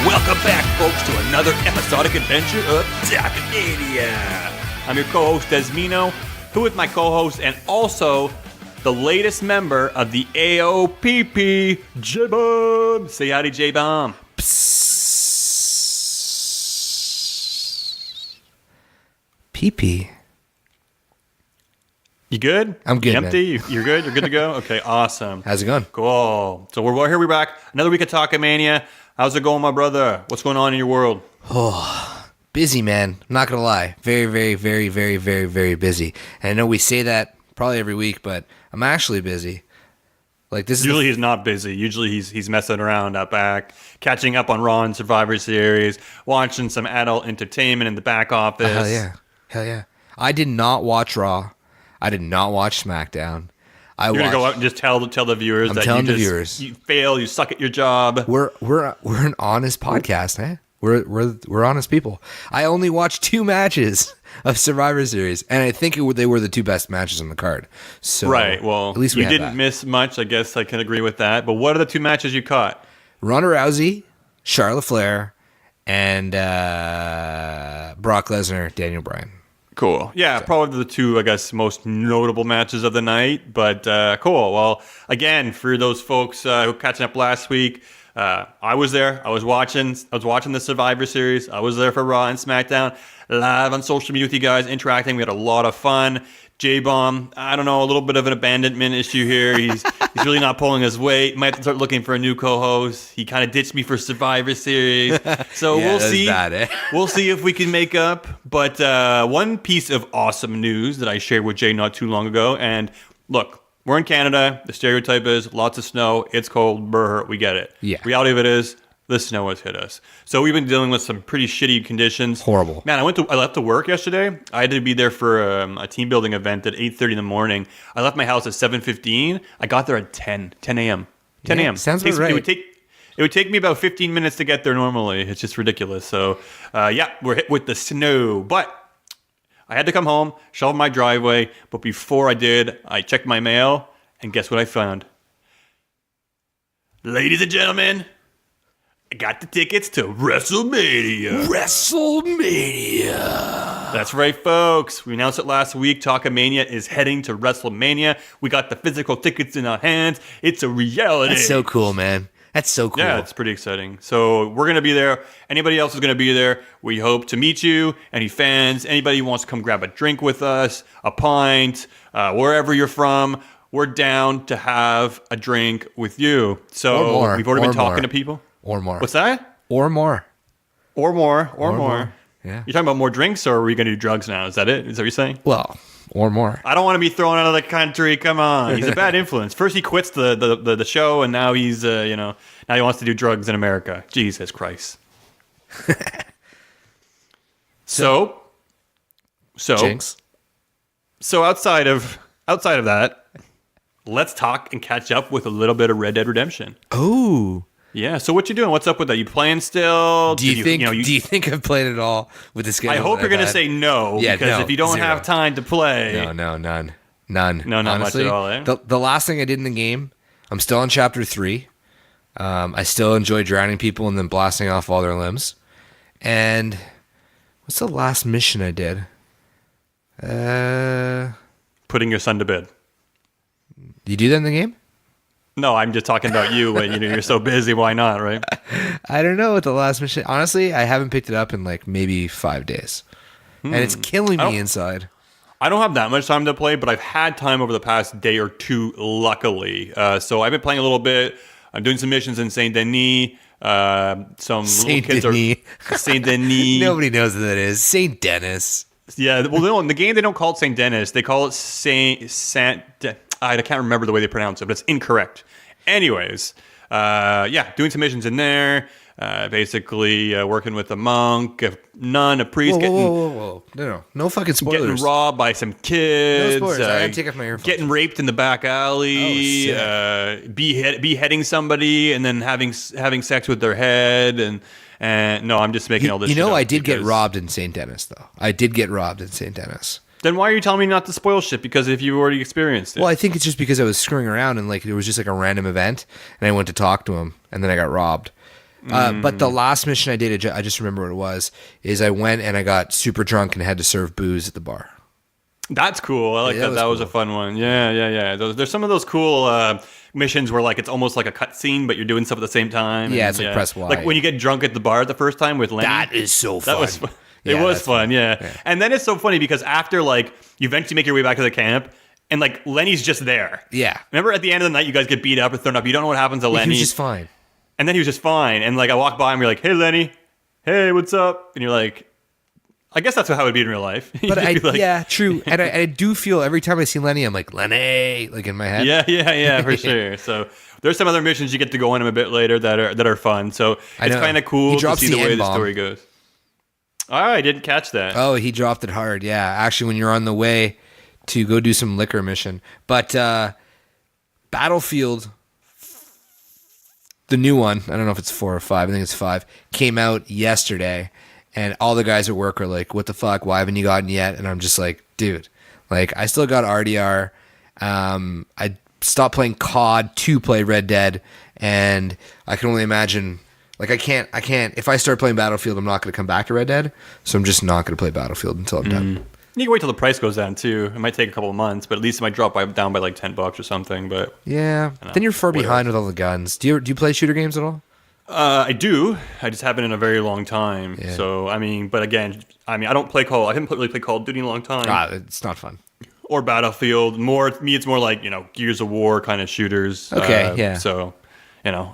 Welcome back, folks, to another episodic adventure of Talkamania. I'm your co-host, Desmino, who is my co-host and also the latest member of the AOPP, J-Bomb. Say howdy, J-Bomb. PP. You good? I'm good, Empty? man. You're good? You're good to go? Okay, awesome. How's it going? Cool. So we're here. We're back. Another week of Talkamania. How's it going, my brother? What's going on in your world? Oh, busy, man. I'm not going to lie. Very, very, very, very, very, very busy. And I know we say that probably every week, but I'm actually busy. Like this is Usually he's not busy. Usually he's messing around out back, catching up on Raw and Survivor Series, watching some adult entertainment in the back office. Hell yeah. Hell yeah. I did not watch Raw. I did not watch SmackDown. You're gonna go out and just tell the viewers that you fail, you suck at your job. We're an honest podcast, eh? We're honest people. I only watched 2 matches of Survivor Series, and I think they were the 2 best matches on the card. So right. Well, at least you didn't miss much. I guess I can agree with that. But what are the 2 matches you caught? Ronda Rousey, Charlotte Flair, and Brock Lesnar, Daniel Bryan. Cool. Yeah, probably the 2, I guess, most notable matches of the night. But cool. Well, again, for those folks who were catching up last week, I was there. I was watching the Survivor Series. I was there for Raw and SmackDown, live on social media with you guys, interacting. We had a lot of fun. J-Bomb, I don't know, a little bit of an abandonment issue here. He's really not pulling his weight. Might have to start looking for a new co-host. He kind of ditched me for Survivor Series. So Yeah, we'll see. bad, eh? We'll see if we can make up. But one piece of awesome news that I shared with Jay not too long ago. And look, we're in Canada. The stereotype is lots of snow. It's cold. Brr, we get it. Yeah. Reality of it is the snow has hit us. So we've been dealing with some pretty shitty conditions. Horrible. Man, I left to work yesterday. I had to be there for a team building event at 8:30 in the morning. I left my house at 7:15. I got there at 10 a.m. 10 a.m. Sounds about right. It would take me about 15 minutes to get there normally. It's just ridiculous. So, yeah, we're hit with the snow. But I had to come home, shovel my driveway. But before I did, I checked my mail. And guess what I found? Ladies and gentlemen, I got the tickets to WrestleMania. That's right, folks. We announced it last week. Talkamania is heading to WrestleMania. We got the physical tickets in our hands. It's a reality. That's so cool, man. That's so cool. Yeah, it's pretty exciting. So we're going to be there. Anybody else is going to be there. We hope to meet you. Any fans, anybody who wants to come grab a drink with us, a pint, wherever you're from, we're down to have a drink with you. So Or more. we've already been Or talking more. to people. Or more. What's that? Or more. Or more. Yeah. You're talking about more drinks, or are we going to do drugs now? Is that it? Is that what you're saying? Well, or more. I don't want to be thrown out of the country. Come on. He's a bad influence. First he quits the show, and now he's, now he wants to do drugs in America. Jesus Christ. So Jinx. So outside of that, let's talk and catch up with a little bit of Red Dead Redemption. Oh. Yeah. So what you doing? What's up with that? You playing still? Do you think I've played it all with the schedule? I hope you're going to had? say no, Yeah, because no, if you don't 0. have time to play, No, none. No, not Honestly, much at all. Eh? The last thing I did in the game, I'm still on chapter 3. I still enjoy drowning people and then blasting off all their limbs. And what's the last mission I did? Putting your son to bed. You do that in the game? No, I'm just talking about you. When you're so busy, why not, right? I don't know what the last mission. Honestly, I haven't picked it up in like maybe 5 days, and it's killing me inside. I don't have that much time to play, but I've had time over the past day or two, luckily. So I've been playing a little bit. I'm doing some missions in Saint Denis. Some little kids are Saint Denis. Nobody knows what that is. Saint Denis. Yeah, well, no, in the game they don't call it Saint Denis. They call it I can't remember the way they pronounce it, but it's incorrect. Anyways, doing some missions in there. Basically working with a monk, a nun, a priest. Whoa. No fucking spoilers. Getting robbed by some kids. No spoilers. I gotta take off my earphones. Getting raped in the back alley. Oh, beheading somebody and then having sex with their head. And And no, I'm just making all this shit up I did get because- robbed in St. Dennis, though. I did get robbed in St. Dennis. Then why are you telling me not to spoil shit? Because if you've already experienced it. Well, I think it's just because I was screwing around and like it was just like a random event, and I went to talk to him, and then I got robbed. But the last mission I did, I just remember what it was, is I went and I got super drunk and had to serve booze at the bar. That's cool. I like Yeah, that. That was a fun one. Yeah. There's some of those cool missions where like it's almost like a cutscene, but you're doing stuff at the same time. Yeah, and, it's like press Y. Like when you get drunk at the bar the first time with Lenny. That is so fun. That was fun. It Yeah, was that's fun, yeah. And then it's so funny because after like you eventually make your way back to the camp and like Lenny's just there. Yeah. Remember at the end of the night you guys get beat up or thrown up. You don't know what happens to Lenny. He was just fine. And then he was just fine. And like I walk by and we're like, hey Lenny, hey, what's up? And you're like, I guess that's how it would be in real life. You'd But be like, yeah, true. And I do feel every time I see Lenny, I'm like, Lenny, like in my head. Yeah, for sure. So there's some other missions you get to go on a bit later that are fun. So it's know. kind of cool He to drops see the the way the N-bomb. story goes. Oh, I didn't catch that. Oh, he dropped it hard. Yeah, actually, when you're on the way to go do some liquor mission. But Battlefield, the new one, I don't know if it's 4 or 5, I think it's 5, came out yesterday, and all the guys at work are like, what the fuck, why haven't you gotten yet? And I'm just like, dude, like, I still got RDR. I stopped playing COD to play Red Dead, and I can only imagine... Like, I can't, if I start playing Battlefield, I'm not going to come back to Red Dead, so I'm just not going to play Battlefield until I'm done. You can wait till the price goes down too. It might take a couple of months, but at least it might drop down by like $10 or something. But Yeah, then you're far behind with all the guns. Do you play shooter games at all? I do. I just haven't in a very long time. Yeah. So I mean, but again, I don't play Call. I haven't really played Call of Duty in a long time. It's not fun. Or Battlefield. More me, it's more like Gears of War kind of shooters. Okay, yeah. So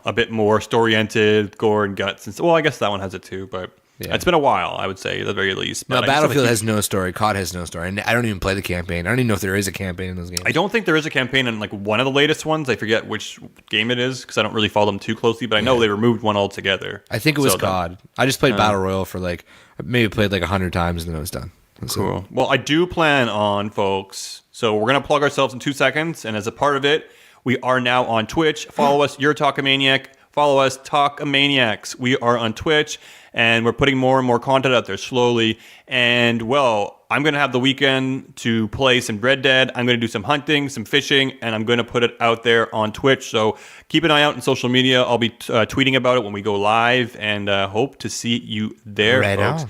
a bit more story-oriented, gore and guts. And well, I guess that one has it too, but Yeah. it's been a while, I would say, at the very least. No, But I just Battlefield don't has no story. COD has no story. And I don't even play the campaign. I don't even know if there is a campaign in those games. I don't think there is a campaign in like one of the latest ones. I forget which game it is because I don't really follow them too closely, but I know they removed one altogether. I think it was So COD. I just played Battle Royale for like, maybe played like 100 times and then I was done. That's it. Cool. Well, I do plan on, folks. So we're going to plug ourselves in 2 seconds. And as a part of it, we are now on Twitch. Follow us, You're a Talkamaniac. Follow us, Talkamaniacs. We are on Twitch. And we're putting more and more content out there slowly. And, well, I'm going to have the weekend to play some Red Dead. I'm going to do some hunting, some fishing, and I'm going to put it out there on Twitch. So keep an eye out on social media. I'll be tweeting about it when we go live. And hope to see you there, Right folks. on.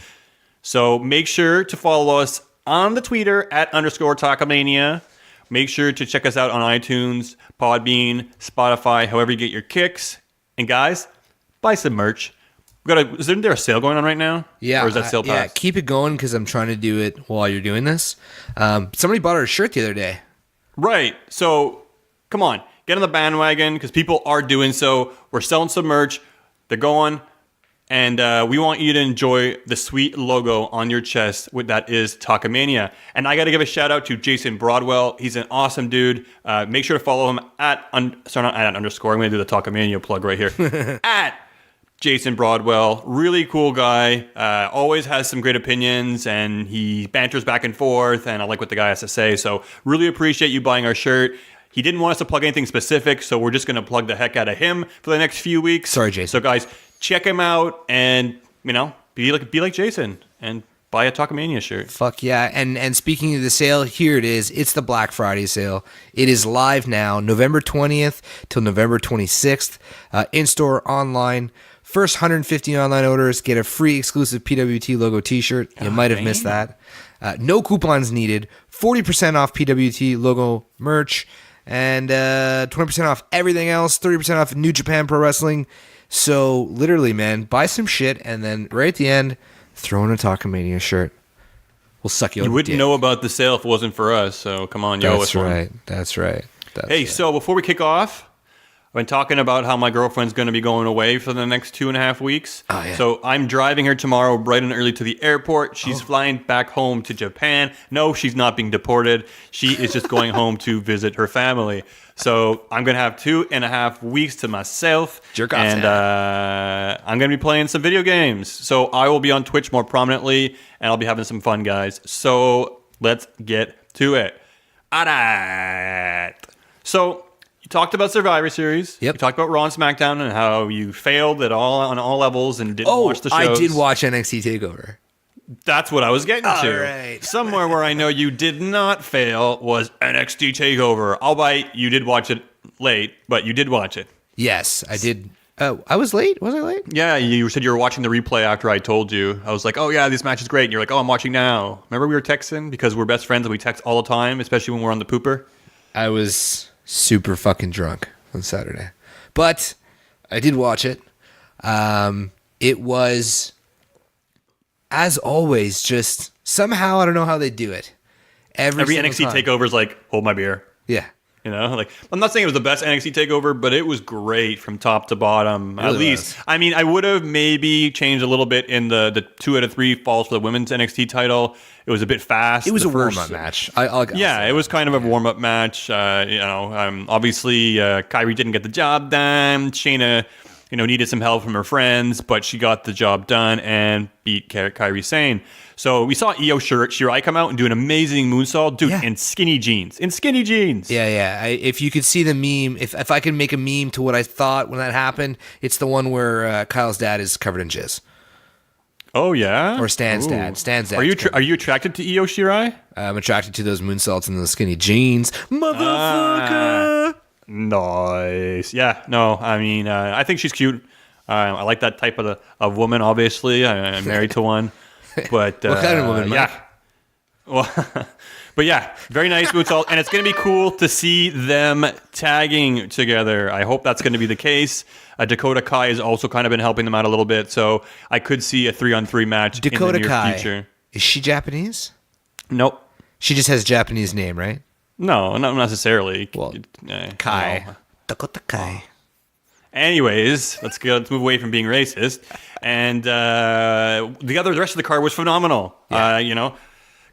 So make sure to follow us on the Twitter @_Talkamania. Make sure to check us out on iTunes, Podbean, Spotify, however you get your kicks. And guys, buy some merch. Isn't there a sale going on right now? Yeah. Or is that sale yeah, past? keep it going because I'm trying to do it while you're doing this. Somebody bought our shirt the other day. Right. So come on, get on the bandwagon because people are doing so. We're selling some merch. They're going. And we want you to enjoy the sweet logo on your chest that is Talkamania. And I got to give a shout out to Jason Broadwell. He's an awesome dude. Make sure to follow him not at underscore. I'm going to do the Talkamania plug right here. At Jason Broadwell. Really cool guy. Always has some great opinions and he banters back and forth. And I like what the guy has to say. So really appreciate you buying our shirt. He didn't want us to plug anything specific, so we're just going to plug the heck out of him for the next few weeks. Sorry, Jason. So guys, check him out and, be like Jason and buy a Talkamania shirt. Fuck yeah. And speaking of the sale, here it is. It's the Black Friday sale. It is live now, November 20th till November 26th. In-store, online. First 150 online orders get a free exclusive PWT logo t-shirt. You might have missed that. No coupons needed. 40% off PWT logo merch. And 20% off everything else. 30% off New Japan Pro Wrestling. So literally, man, buy some shit and then right at the end, throw in a Talkamania shirt. We'll suck you. You wouldn't know about the sale if it wasn't for us. So come on, yo, That's right. That's right. Hey, so before we kick off, I've been talking about how my girlfriend's going to be going away for the next 2.5 weeks. Oh, yeah. So I'm driving her tomorrow bright and early to the airport. She's flying back home to Japan. No, she's not being deported. She is just going home to visit her family. So I'm going to have 2.5 weeks to myself. Jerk off, and I'm going to be playing some video games. So I will be on Twitch more prominently, and I'll be having some fun, guys. So let's get to it. All right. So You talked about Survivor Series. Yep. You talked about Raw and SmackDown and how you failed on all levels and didn't watch the shows. I did watch NXT TakeOver. That's what I was getting All to. right. Somewhere where I know you did not fail was NXT TakeOver. Albeit you did watch it late, but you did watch it. Yes, I did. I was late. Was I late? Yeah, you said you were watching the replay after I told you. I was like, oh yeah, this match is great. And you're like, oh, I'm watching now. Remember we were texting because we're best friends and we text all the time, especially when we're on the pooper? I was super fucking drunk on Saturday, but I did watch it. It was, as always, just somehow, I don't know how they do it. Every NXT takeover is like, hold my beer. Yeah. You know, like, I'm not saying it was the best NXT takeover, but it was great from top to bottom. At least, I mean, I would have maybe changed a little bit in the 2 out of 3 falls for the women's NXT title. It was a bit fast. It was a warm-up match. It was kind of a warm-up match. Obviously, Kyrie didn't get the job done. Shayna, needed some help from her friends, but she got the job done and beat Kyrie Sane. So we saw Io Shirai come out and do an amazing moonsault, dude, in skinny jeans. Yeah. If you could see the meme, if I could make a meme to what I thought when that happened, it's the one where Kyle's dad is covered in jizz. Oh yeah, or Stan's dad. Stan's dad. Are you attracted to Io Shirai? I'm attracted to those moonsaults and those skinny jeans, motherfucker. Nice. Yeah. No. I mean, I think she's cute. I like that type of woman. Obviously, I'm married to one. But what kind of woman, Mike? Yeah. Well, but yeah, very nice moonsault, and it's going to be cool to see them tagging together. I hope that's going to be the case. Dakota Kai has also kind of been helping them out a little bit, so I could see a 3-on-3 match Dakota in the near future. Is she Japanese? Nope. She just has a Japanese name, right? No, not necessarily. Well, Kai. No. Dakota Kai. Anyways, let's move away from being racist. And the rest of the card was phenomenal. Yeah.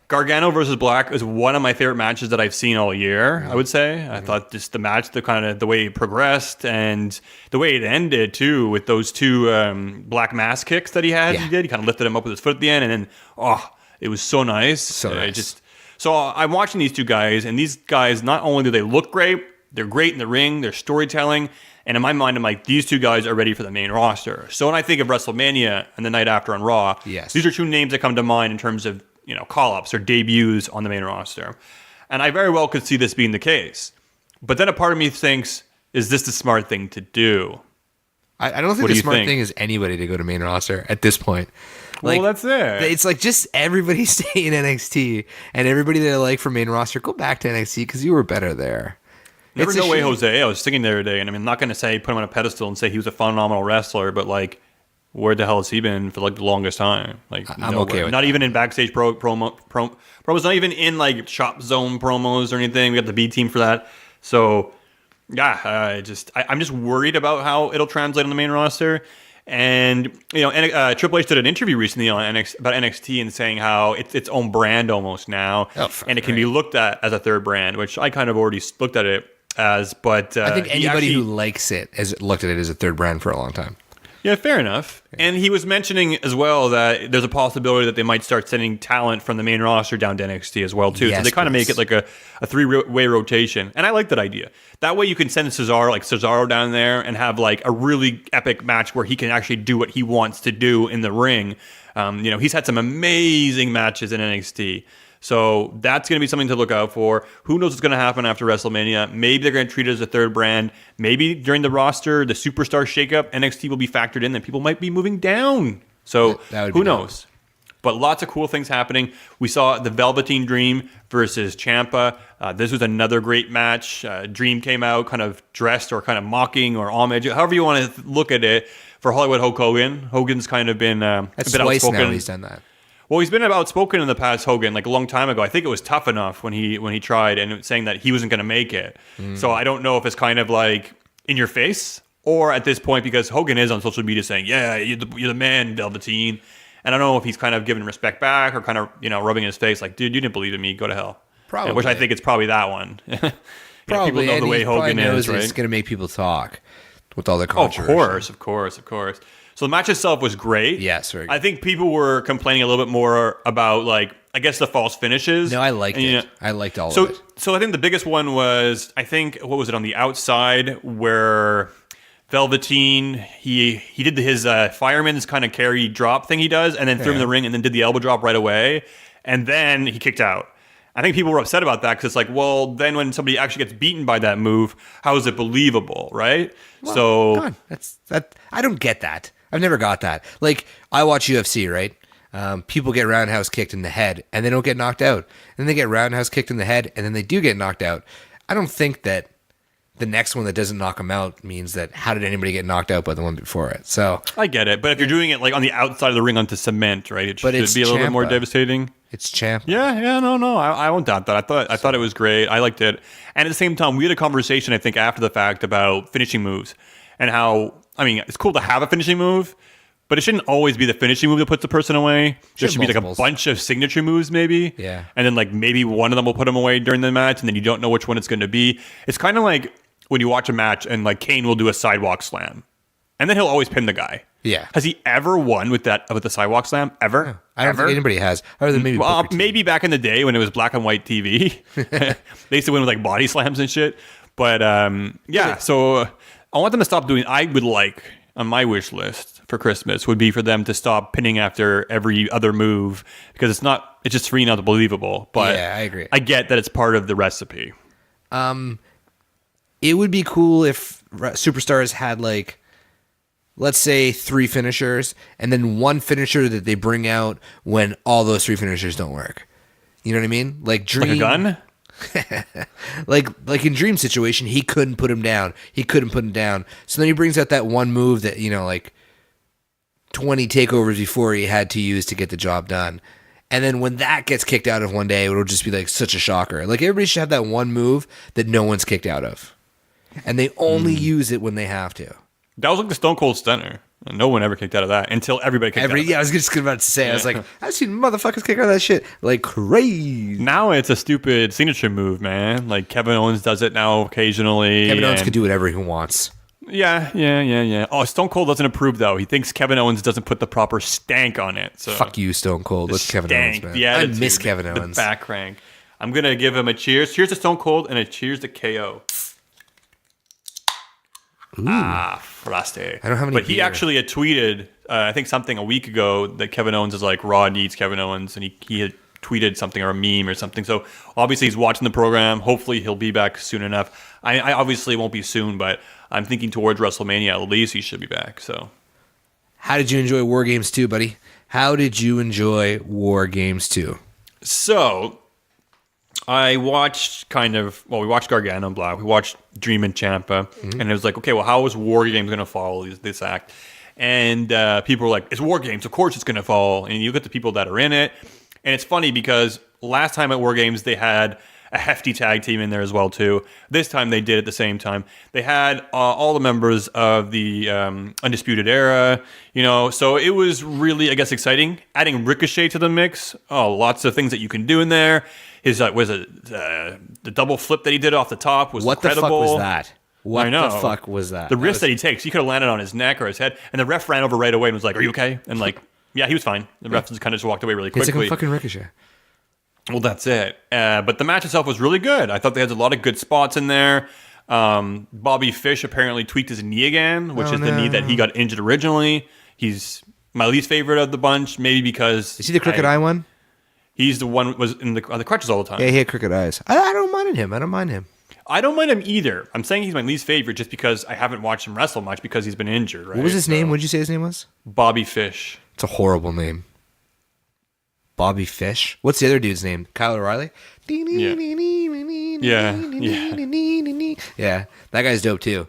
Gargano versus Black is one of my favorite matches that I've seen all year, I would say. I thought just the match, the way it progressed and the way it ended too, with those two black mass kicks that he had. Yeah. He kind of lifted him up with his foot at the end, and then it was so nice. So I'm watching these two guys, and these guys, not only do they look great, they're great in the ring, they're storytelling. And in my mind, I'm like, these two guys are ready for the main roster. So when I think of WrestleMania and the night after on Raw, these are two names that come to mind in terms of, call-ups or debuts on the main roster. And I very well could see this being the case. But then a part of me thinks, is this the smart thing to do? I don't think the smart thing is anybody to go to main roster at this point. Well, that's it. It's like just everybody stay in NXT, and everybody that I like for main roster, go back to NXT because you were better there. Never No Way Jose. I was thinking the other day, and I'm not going to put him on a pedestal and say he was a phenomenal wrestler, but like, where the hell has he been for like the longest time? Like, I'm okay with not that. Even in backstage promos, not even in like shop zone promos or anything. We got the B team for that. So yeah, I'm just worried about how it'll translate on the main roster. And Triple H did an interview recently on about NXT and saying how it's its own brand almost now, and it can be looked at as a third brand, which I kind of already looked at it as. But I think anybody who likes it has looked at it as a third brand for a long time. Yeah, fair enough. And he was mentioning as well that there's a possibility that they might start sending talent from the main roster down to NXT as well too. Yes, so they kind of make it like a 3-way rotation. And I like that idea. That way you can send Cesaro down there and have like a really epic match where he can actually do what he wants to do in the ring. He's had some amazing matches in NXT. So that's going to be something to look out for. Who knows what's going to happen after WrestleMania? Maybe they're going to treat it as a third brand. Maybe during the roster, the superstar shakeup, NXT will be factored in, and people might be moving down. So who knows? But lots of cool things happening. We saw the Velveteen Dream versus Ciampa. This was another great match. Dream came out kind of dressed or kind of mocking or homage, however you want to look at it, for Hollywood Hulk Hogan. Hogan's kind of been a bit outspoken. Now he's done that. Well, he's been outspoken in the past, Hogan, like a long time ago. I think it was Tough Enough when he tried and saying that he wasn't going to make it. So I don't know if it's kind of like in your face or at this point, because Hogan is on social media saying, yeah, you're the man, Velveteen. And I don't know if he's kind of giving respect back or kind of, rubbing his face like, dude, you didn't believe in me, go to hell. Probably. Which I think it's probably that one. Probably. People know the way Hogan is, right? It's going to make people talk with all the controversy. Of course. So the match itself was great. Yes, very good. I think people were complaining a little bit more about like I guess the false finishes. No, I liked it. You know, I liked all of it. So I think the biggest one was, I think, what was it, on the outside where Velveteen, he did his fireman's kind of carry drop thing he does, and then threw him in the ring and then did the elbow drop right away. And then he kicked out. I think people were upset about that because it's like, well, then when somebody actually gets beaten by that move, how is it believable, right? Well, so God, that. I don't get that. I've never got that. Like, I watch UFC, right? People get roundhouse kicked in the head and they don't get knocked out. And then they get roundhouse kicked in the head and then they do get knocked out. I don't think that the next one that doesn't knock them out means that how did anybody get knocked out by the one before it? So I get it, but if you're doing it like on the outside of the ring onto cement, right? It should be a little bit more devastating. It's Ciampa. Yeah, no, I won't doubt that. I thought it was great. I liked it, and at the same time, we had a conversation, I think, after the fact about finishing moves and how, I mean, it's cool to have a finishing move, but it shouldn't always be the finishing move that puts the person away. There should be like a bunch of signature moves, maybe. Yeah, and then like maybe one of them will put them away during the match, and then you don't know which one it's going to be. It's kind of like when you watch a match and like Kane will do a sidewalk slam, and then he'll always pin the guy. Yeah. Has he ever won with the sidewalk slam? Ever? No, I don't think anybody has. Other than maybe back in the day when it was black and white TV. They used to win with like body slams and shit. But yeah, so I want them to stop doing. I would like, on my wish list for Christmas, would be for them to stop pinning after every other move, because it's just really not believable. But yeah, I agree. I get that it's part of the recipe. It would be cool if superstars had, like, let's say 3 finishers, and then one finisher that they bring out when all those 3 finishers don't work. You know what I mean? Like Dream. Like a gun? like in Dream's situation, he couldn't put him down. So then he brings out that one move that, like 20 takeovers before he had to use to get the job done. And then when that gets kicked out of one day, it'll just be like such a shocker. Like, everybody should have that one move that no one's kicked out of. And they only use it when they have to. That was like the Stone Cold Stunner. No one ever kicked out of that until everybody kicked out of it. Yeah, I was just about to say. Yeah. I was like, I've seen motherfuckers kick out of that shit like crazy. Now it's a stupid signature move, man. Like Kevin Owens does it now occasionally. Kevin Owens can do whatever he wants. Yeah. Oh, Stone Cold doesn't approve, though. He thinks Kevin Owens doesn't put the proper stank on it. So fuck you, Stone Cold. Let's Kevin Owens, man. Yeah, I miss Kevin Owens. The back crank. I'm going to give him a cheers. Cheers to Stone Cold and a cheers to KO. Ooh. Frosty. I don't have any But he beer. actually had tweeted, I think something a week ago, that Kevin Owens is like, Raw needs Kevin Owens. And he had tweeted something or a meme or something. So obviously he's watching the program. Hopefully he'll be back soon enough. I obviously won't be soon, but I'm thinking towards WrestleMania at least he should be back. So how did you enjoy War Games 2, buddy? How did you enjoy War Games 2? So I watched we watched Gargano and Black. We watched Dream and Ciampa. And it was like, okay, well, how is War Games going to follow this act? And people were like, it's War Games. Of course it's going to follow. And you look at the people that are in it. And it's funny because last time at War Games, they had a hefty tag team in there as well, too. This time they did at the same time. They had all the members of the Undisputed Era, so it was really, I guess, exciting. Adding Ricochet to the mix, lots of things that you can do in there. His, the double flip that he did off the top was incredible. What the fuck was that? I know. The fuck was that? The risk that he takes, he could have landed on his neck or his head, and the ref ran over right away and was like, are you okay? And like, yeah, he was fine. The ref just kind of just walked away really quickly. It's like a fucking Ricochet. Well, that's it. But the match itself was really good. I thought they had a lot of good spots in there. Bobby Fish apparently tweaked his knee again, which is the knee that he got injured originally. He's my least favorite of the bunch, maybe because... Is he the crooked eye one? He's the one who was in the crutches all the time. Yeah, he had crooked eyes. I don't mind him. I don't mind him either. I'm saying he's my least favorite just because I haven't watched him wrestle much because he's been injured, right? What was his name? What did you say his name was? Bobby Fish. It's a horrible name. Bobby Fish? What's the other dude's name? Kyle O'Reilly? Yeah. Yeah, that guy's dope too.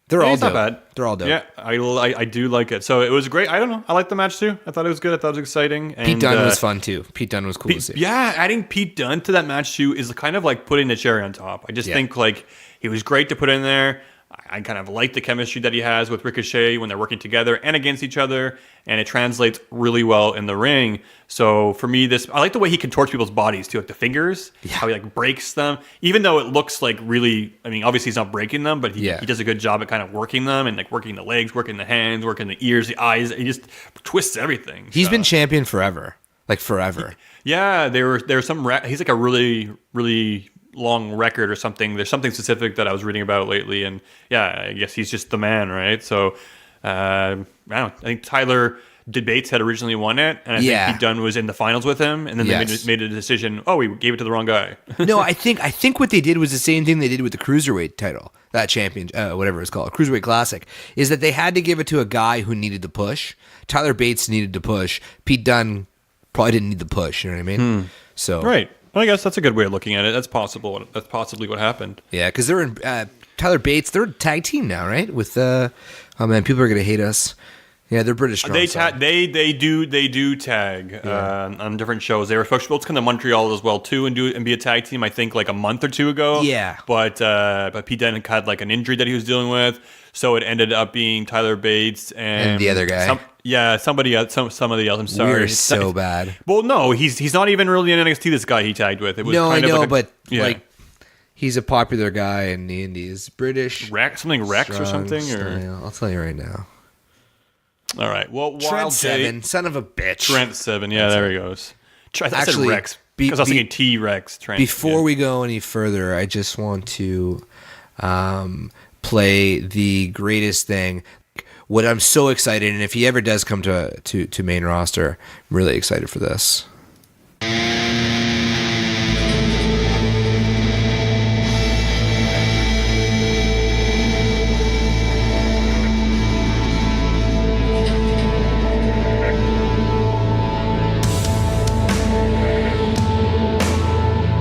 They're all dope. Not bad. They're all dope. Yeah, I do like it. So it was great. I don't know. I liked the match too. I thought it was good. I thought it was exciting. And, Pete Dunne was fun too. Pete Dunne was cool to see. Yeah, adding Pete Dunne to that match too is kind of like putting the cherry on top. I just think like he was great to put in there. I kind of like the chemistry that he has with Ricochet when they're working together and against each other, and it translates really well in the ring. So for me, I like the way he contorts people's bodies too, like the fingers, how he like breaks them, even though it looks like really, I mean, obviously he's not breaking them, but he does a good job at kind of working them and like working the legs, working the hands, working the ears, the eyes. He just twists everything. He's been champion forever. like forever. Yeah, there's some. He's like a really long record or something. There's something specific that I was reading about lately, and yeah, I guess he's just the man, right? So I don't know. I think Tyler Bates had originally won it, and I think Pete Dunne was in the finals with him, and then they made a decision. Oh, we gave it to the wrong guy. No, I think what they did was the same thing they did with the Cruiserweight title, that champion, whatever it's called, Cruiserweight Classic, is that they had to give it to a guy who needed the push. Tyler Bates needed to push. Pete Dunne probably didn't need the push. You know what I mean? So right. Well, I guess that's a good way of looking at it. That's possible. That's possibly what happened. Yeah, because they're in Tyler Bates. They're a tag team now, right? With oh man, people are gonna hate us. Yeah, they're British. They do tag on different shows. They were supposed to come to Montreal as well too and be a tag team. I think like a month or two ago. Yeah, but Pete Dunne had like an injury that he was dealing with, so it ended up being Tyler Bates and the other guy. Somebody else. Somebody else. I'm sorry. We're so bad. Well, no, he's not even really in NXT. This guy he tagged with. It was no, kind I know, of like he's a popular guy in the Indies. British Rex or something. Or I'll tell you right now. All right. Well, Trent Seven, son of a bitch. Trent Seven. Yeah, there he goes. I said Rex because I was thinking T-Rex. Before we go any further, I just want to play the greatest thing. What I'm so excited, and if he ever does come to main roster, I'm really excited for this.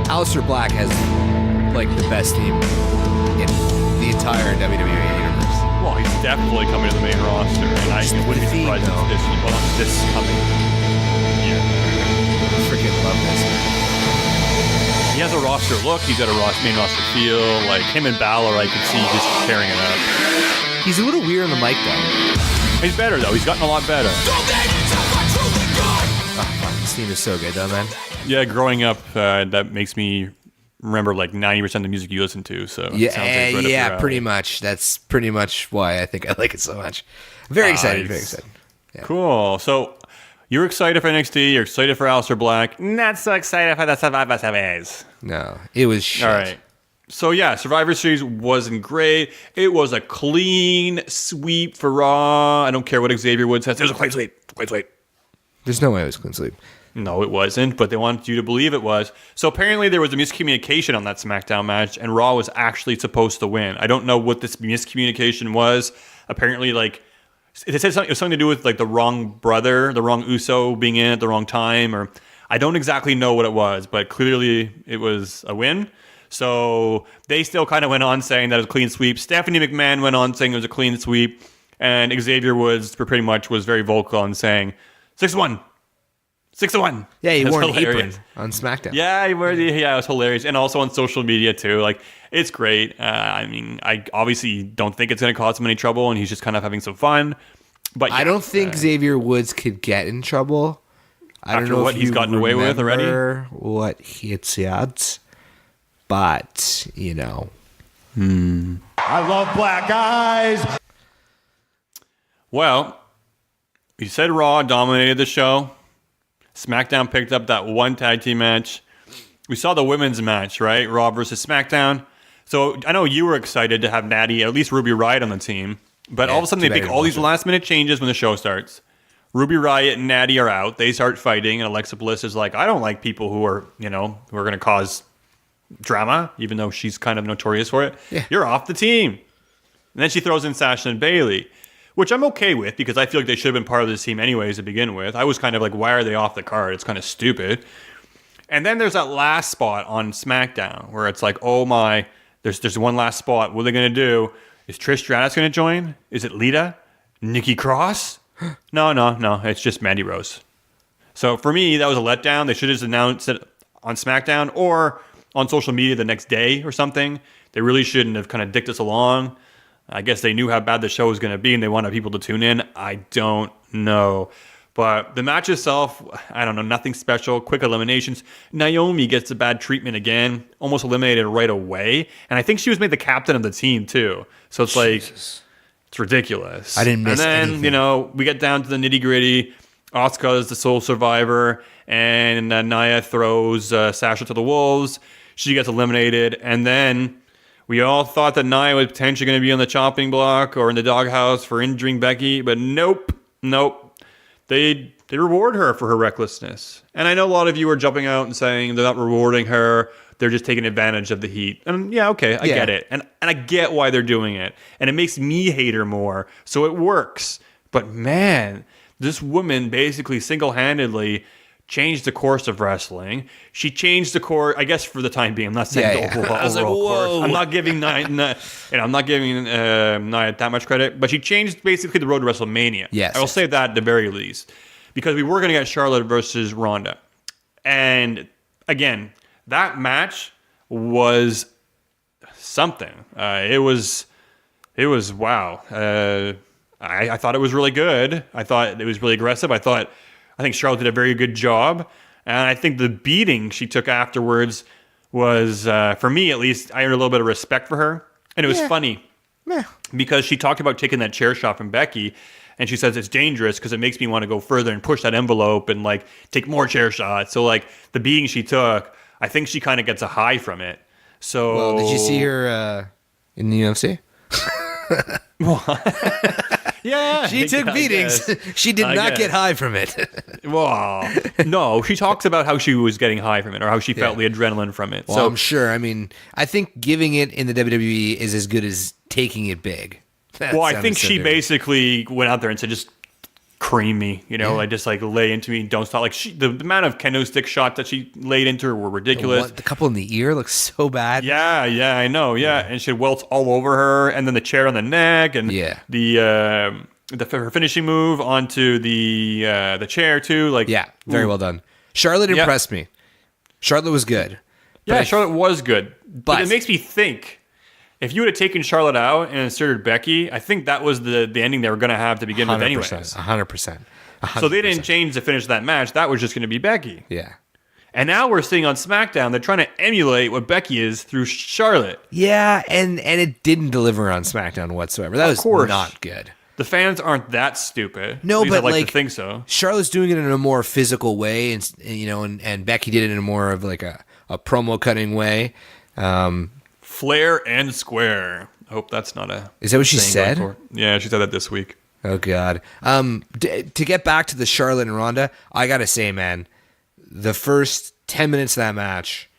Aleister Black has like the best theme in the entire WWE universe. Well, he's definitely coming to the main roster, and I wouldn't be surprised if this coming year. I freaking love this. He has a roster look. He's got a main roster feel. Like him and Balor, I could see just tearing it up. He's a little weird on the mic, though. He's better though. He's gotten a lot better. This theme is so good, though, man. Yeah, growing up, that makes me remember like 90% of the music you listen to. So yeah, it sounds like right pretty much. That's pretty much why I think I like it so much. Very excited. Very excited. Yeah. Cool. So you're excited for NXT. You're excited for Aleister Black. Not so excited for the Survivor Series. No, it was shit. All right. So yeah, Survivor Series wasn't great. It was a clean sweep for Raw. I don't care what Xavier Woods says. It was a clean sweep. Clean sweep. There's no way it was a clean sweep. No, it wasn't, but they wanted you to believe it was. So apparently there was a miscommunication on that SmackDown match, and Raw was actually supposed to win. I don't know what this miscommunication was. Apparently, like, it said it was something to do with like the wrong brother, the wrong Uso being in at the wrong time, or I don't exactly know what it was, but clearly it was a win. So they still kind of went on saying that it was a clean sweep. Stephanie McMahon went on saying it was a clean sweep, and Xavier Woods pretty much was very vocal on saying 6-1. 6-1. Yeah, he wore an apron on SmackDown. Yeah, it was hilarious. And also on social media, too. Like, it's great. I mean, I obviously don't think it's going to cause him any trouble, and he's just kind of having some fun. But yeah, I don't think Xavier Woods could get in trouble. I don't know what he's gotten away with already. What he had, but, you know. I love black guys. Well, you said Raw dominated the show. SmackDown picked up that one tag team match. We saw the women's match, right? Raw versus SmackDown. So I know you were excited to have Natty, or at least Ruby Riott on the team. But all of a sudden they make all these last minute changes when the show starts. Ruby Riott and Natty are out. They start fighting, and Alexa Bliss is like, I don't like people who are going to cause drama, even though she's kind of notorious for it. Yeah. You're off the team. And then she throws in Sasha and Bayley, which I'm okay with because I feel like they should have been part of this team anyways to begin with. I was kind of like, why are they off the card? It's kind of stupid. And then there's that last spot on SmackDown where it's like, oh my, there's one last spot. What are they going to do? Is Trish Stratus going to join? Is it Lita? Nikki Cross? No. It's just Mandy Rose. So for me, that was a letdown. They should have just announced it on SmackDown or on social media the next day or something. They really shouldn't have kind of dicked us along. I guess they knew how bad the show was going to be and they wanted people to tune in. I don't know. But the match itself, I don't know, nothing special. Quick eliminations. Naomi gets a bad treatment again, almost eliminated right away. And I think she was made the captain of the team too. So it's like, it's ridiculous. I didn't miss anything. And then, we get down to the nitty gritty. Asuka is the sole survivor, and Nia throws Sasha to the wolves. She gets eliminated, and then we all thought that Nia was potentially going to be on the chopping block or in the doghouse for injuring Becky, but nope. They reward her for her recklessness. And I know a lot of you are jumping out and saying they're not rewarding her, they're just taking advantage of the heat. And yeah, okay, I get it. And I get why they're doing it. And it makes me hate her more, so it works. But man, this woman basically single-handedly changed the course of wrestling. She changed the course, I guess, for the time being. I'm not saying the overall course. I'm not giving Nia, Nia that much credit, but she changed basically the road to WrestleMania. Yes, I will say that at the very least, because we were going to get Charlotte versus Ronda, and again, that match was something. It was wow. I thought it was really good. I thought it was really aggressive. I think Charlotte did a very good job. And I think the beating she took afterwards was, for me at least, I earned a little bit of respect for her. And it was funny because she talked about taking that chair shot from Becky. And she says it's dangerous because it makes me want to go further and push that envelope and like take more chair shots. So like the beating she took, I think she kind of gets a high from it. So, well, did you see her in the UFC? Yeah, she took beatings. She did not get high from it. Well, no, she talks about how she was getting high from it or how she felt the adrenaline from it. Well, so I'm sure. I mean, I think giving it in the WWE is as good as taking it big. Well, I think she basically went out there and said, just cream me, like just like lay into me, don't stop. Like the amount of kendo stick shots that she laid into her were ridiculous. The couple in the ear looks so bad. Yeah, I know. Yeah, and she had welts all over her, and then the chair on the neck, and her finishing move onto the chair too. Like very well done. Charlotte impressed me. Charlotte was good. Yeah, Charlotte was good, but it makes me think. If you would have taken Charlotte out and inserted Becky, I think that was the ending they were going to have to begin with anyways. 100%. So they didn't change to finish that match. That was just going to be Becky. Yeah. And now we're seeing on SmackDown, they're trying to emulate what Becky is through Charlotte. Yeah, and it didn't deliver on SmackDown whatsoever. That was not good. The fans aren't that stupid. No, but I'd like to think so. Charlotte's doing it in a more physical way, and Becky did it in a more of like a promo cutting way. Flair and square. I hope that's not a... Is that what she said? Yeah, she said that this week. Oh, God. To get back to the Charlotte and Ronda, I got to say, man, the first 10 minutes of that match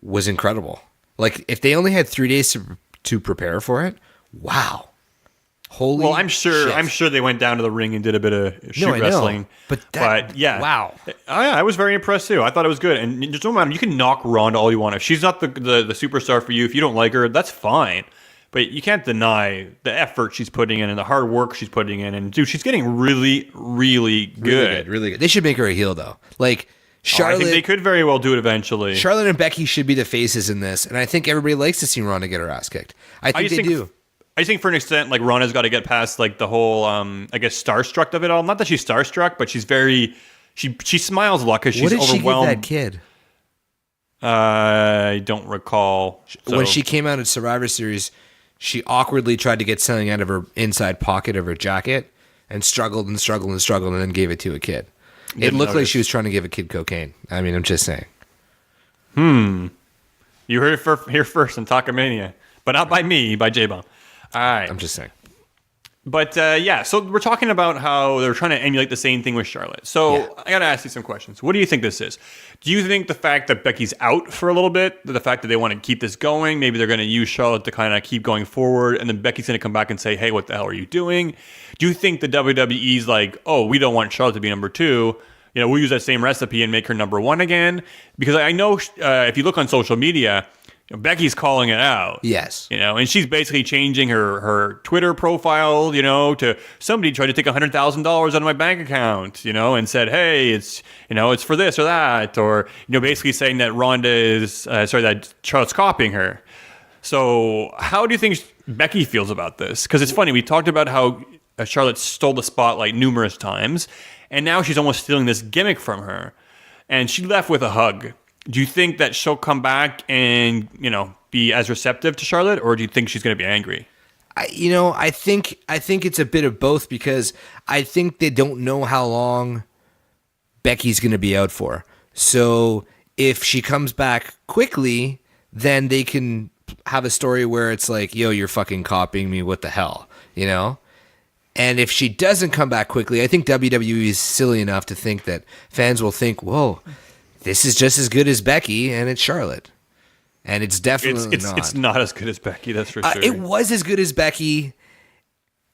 was incredible. Like, if they only had 3 days to prepare for it, wow. Holy I'm sure they went down to the ring and did a bit of shoot wrestling. Know. But yeah. Wow. I was very impressed too. I thought it was good. And just no matter, you can knock Ronda all you want. If she's not the superstar for you, if you don't like her, that's fine. But you can't deny the effort she's putting in and the hard work she's putting in. And dude, she's getting really, really good. Really good. They should make her a heel though. Like Charlotte, I think they could very well do it eventually. Charlotte and Becky should be the faces in this, and I think everybody likes to see Ronda get her ass kicked. I think they do. I think for an extent, like Ronda's got to get past like the whole, I guess, starstruck of it all. Not that she's starstruck, but she's very, she smiles a lot because she's overwhelmed. What did she give that kid? I don't recall. When she came out at Survivor Series, she awkwardly tried to get something out of her inside pocket of her jacket and struggled and then gave it to a kid. It looked like she was trying to give a kid cocaine. I mean, I'm just saying. You heard it here first in Talkamania, but not by me, by J-Bomb. All right. I'm just saying. But so we're talking about how they're trying to emulate the same thing with Charlotte. So I got to ask you some questions. What do you think this is? Do you think the fact that Becky's out for a little bit, the fact that they want to keep this going, maybe they're going to use Charlotte to kind of keep going forward, and then Becky's going to come back and say, hey, what the hell are you doing? Do you think the WWE's like, oh, we don't want Charlotte to be number 2? We'll use that same recipe and make her number 1 again? Because I know if you look on social media, Becky's calling it out. Yes. And she's basically changing her Twitter profile, to somebody tried to take $100,000 out of my bank account, and said, hey, it's for this or that, or, basically saying that that Charlotte's copying her. So how do you think Becky feels about this? Because it's funny, we talked about how Charlotte stole the spotlight numerous times, and now she's almost stealing this gimmick from her. And she left with a hug. Do you think that she'll come back and, be as receptive to Charlotte, or do you think she's going to be angry? I think it's a bit of both because I think they don't know how long Becky's going to be out for. So if she comes back quickly, then they can have a story where it's like, yo, you're fucking copying me. What the hell? And if she doesn't come back quickly, I think WWE is silly enough to think that fans will think, whoa, this is just as good as Becky and it's Charlotte. And it's definitely not. It's not as good as Becky, that's for sure. It was as good as Becky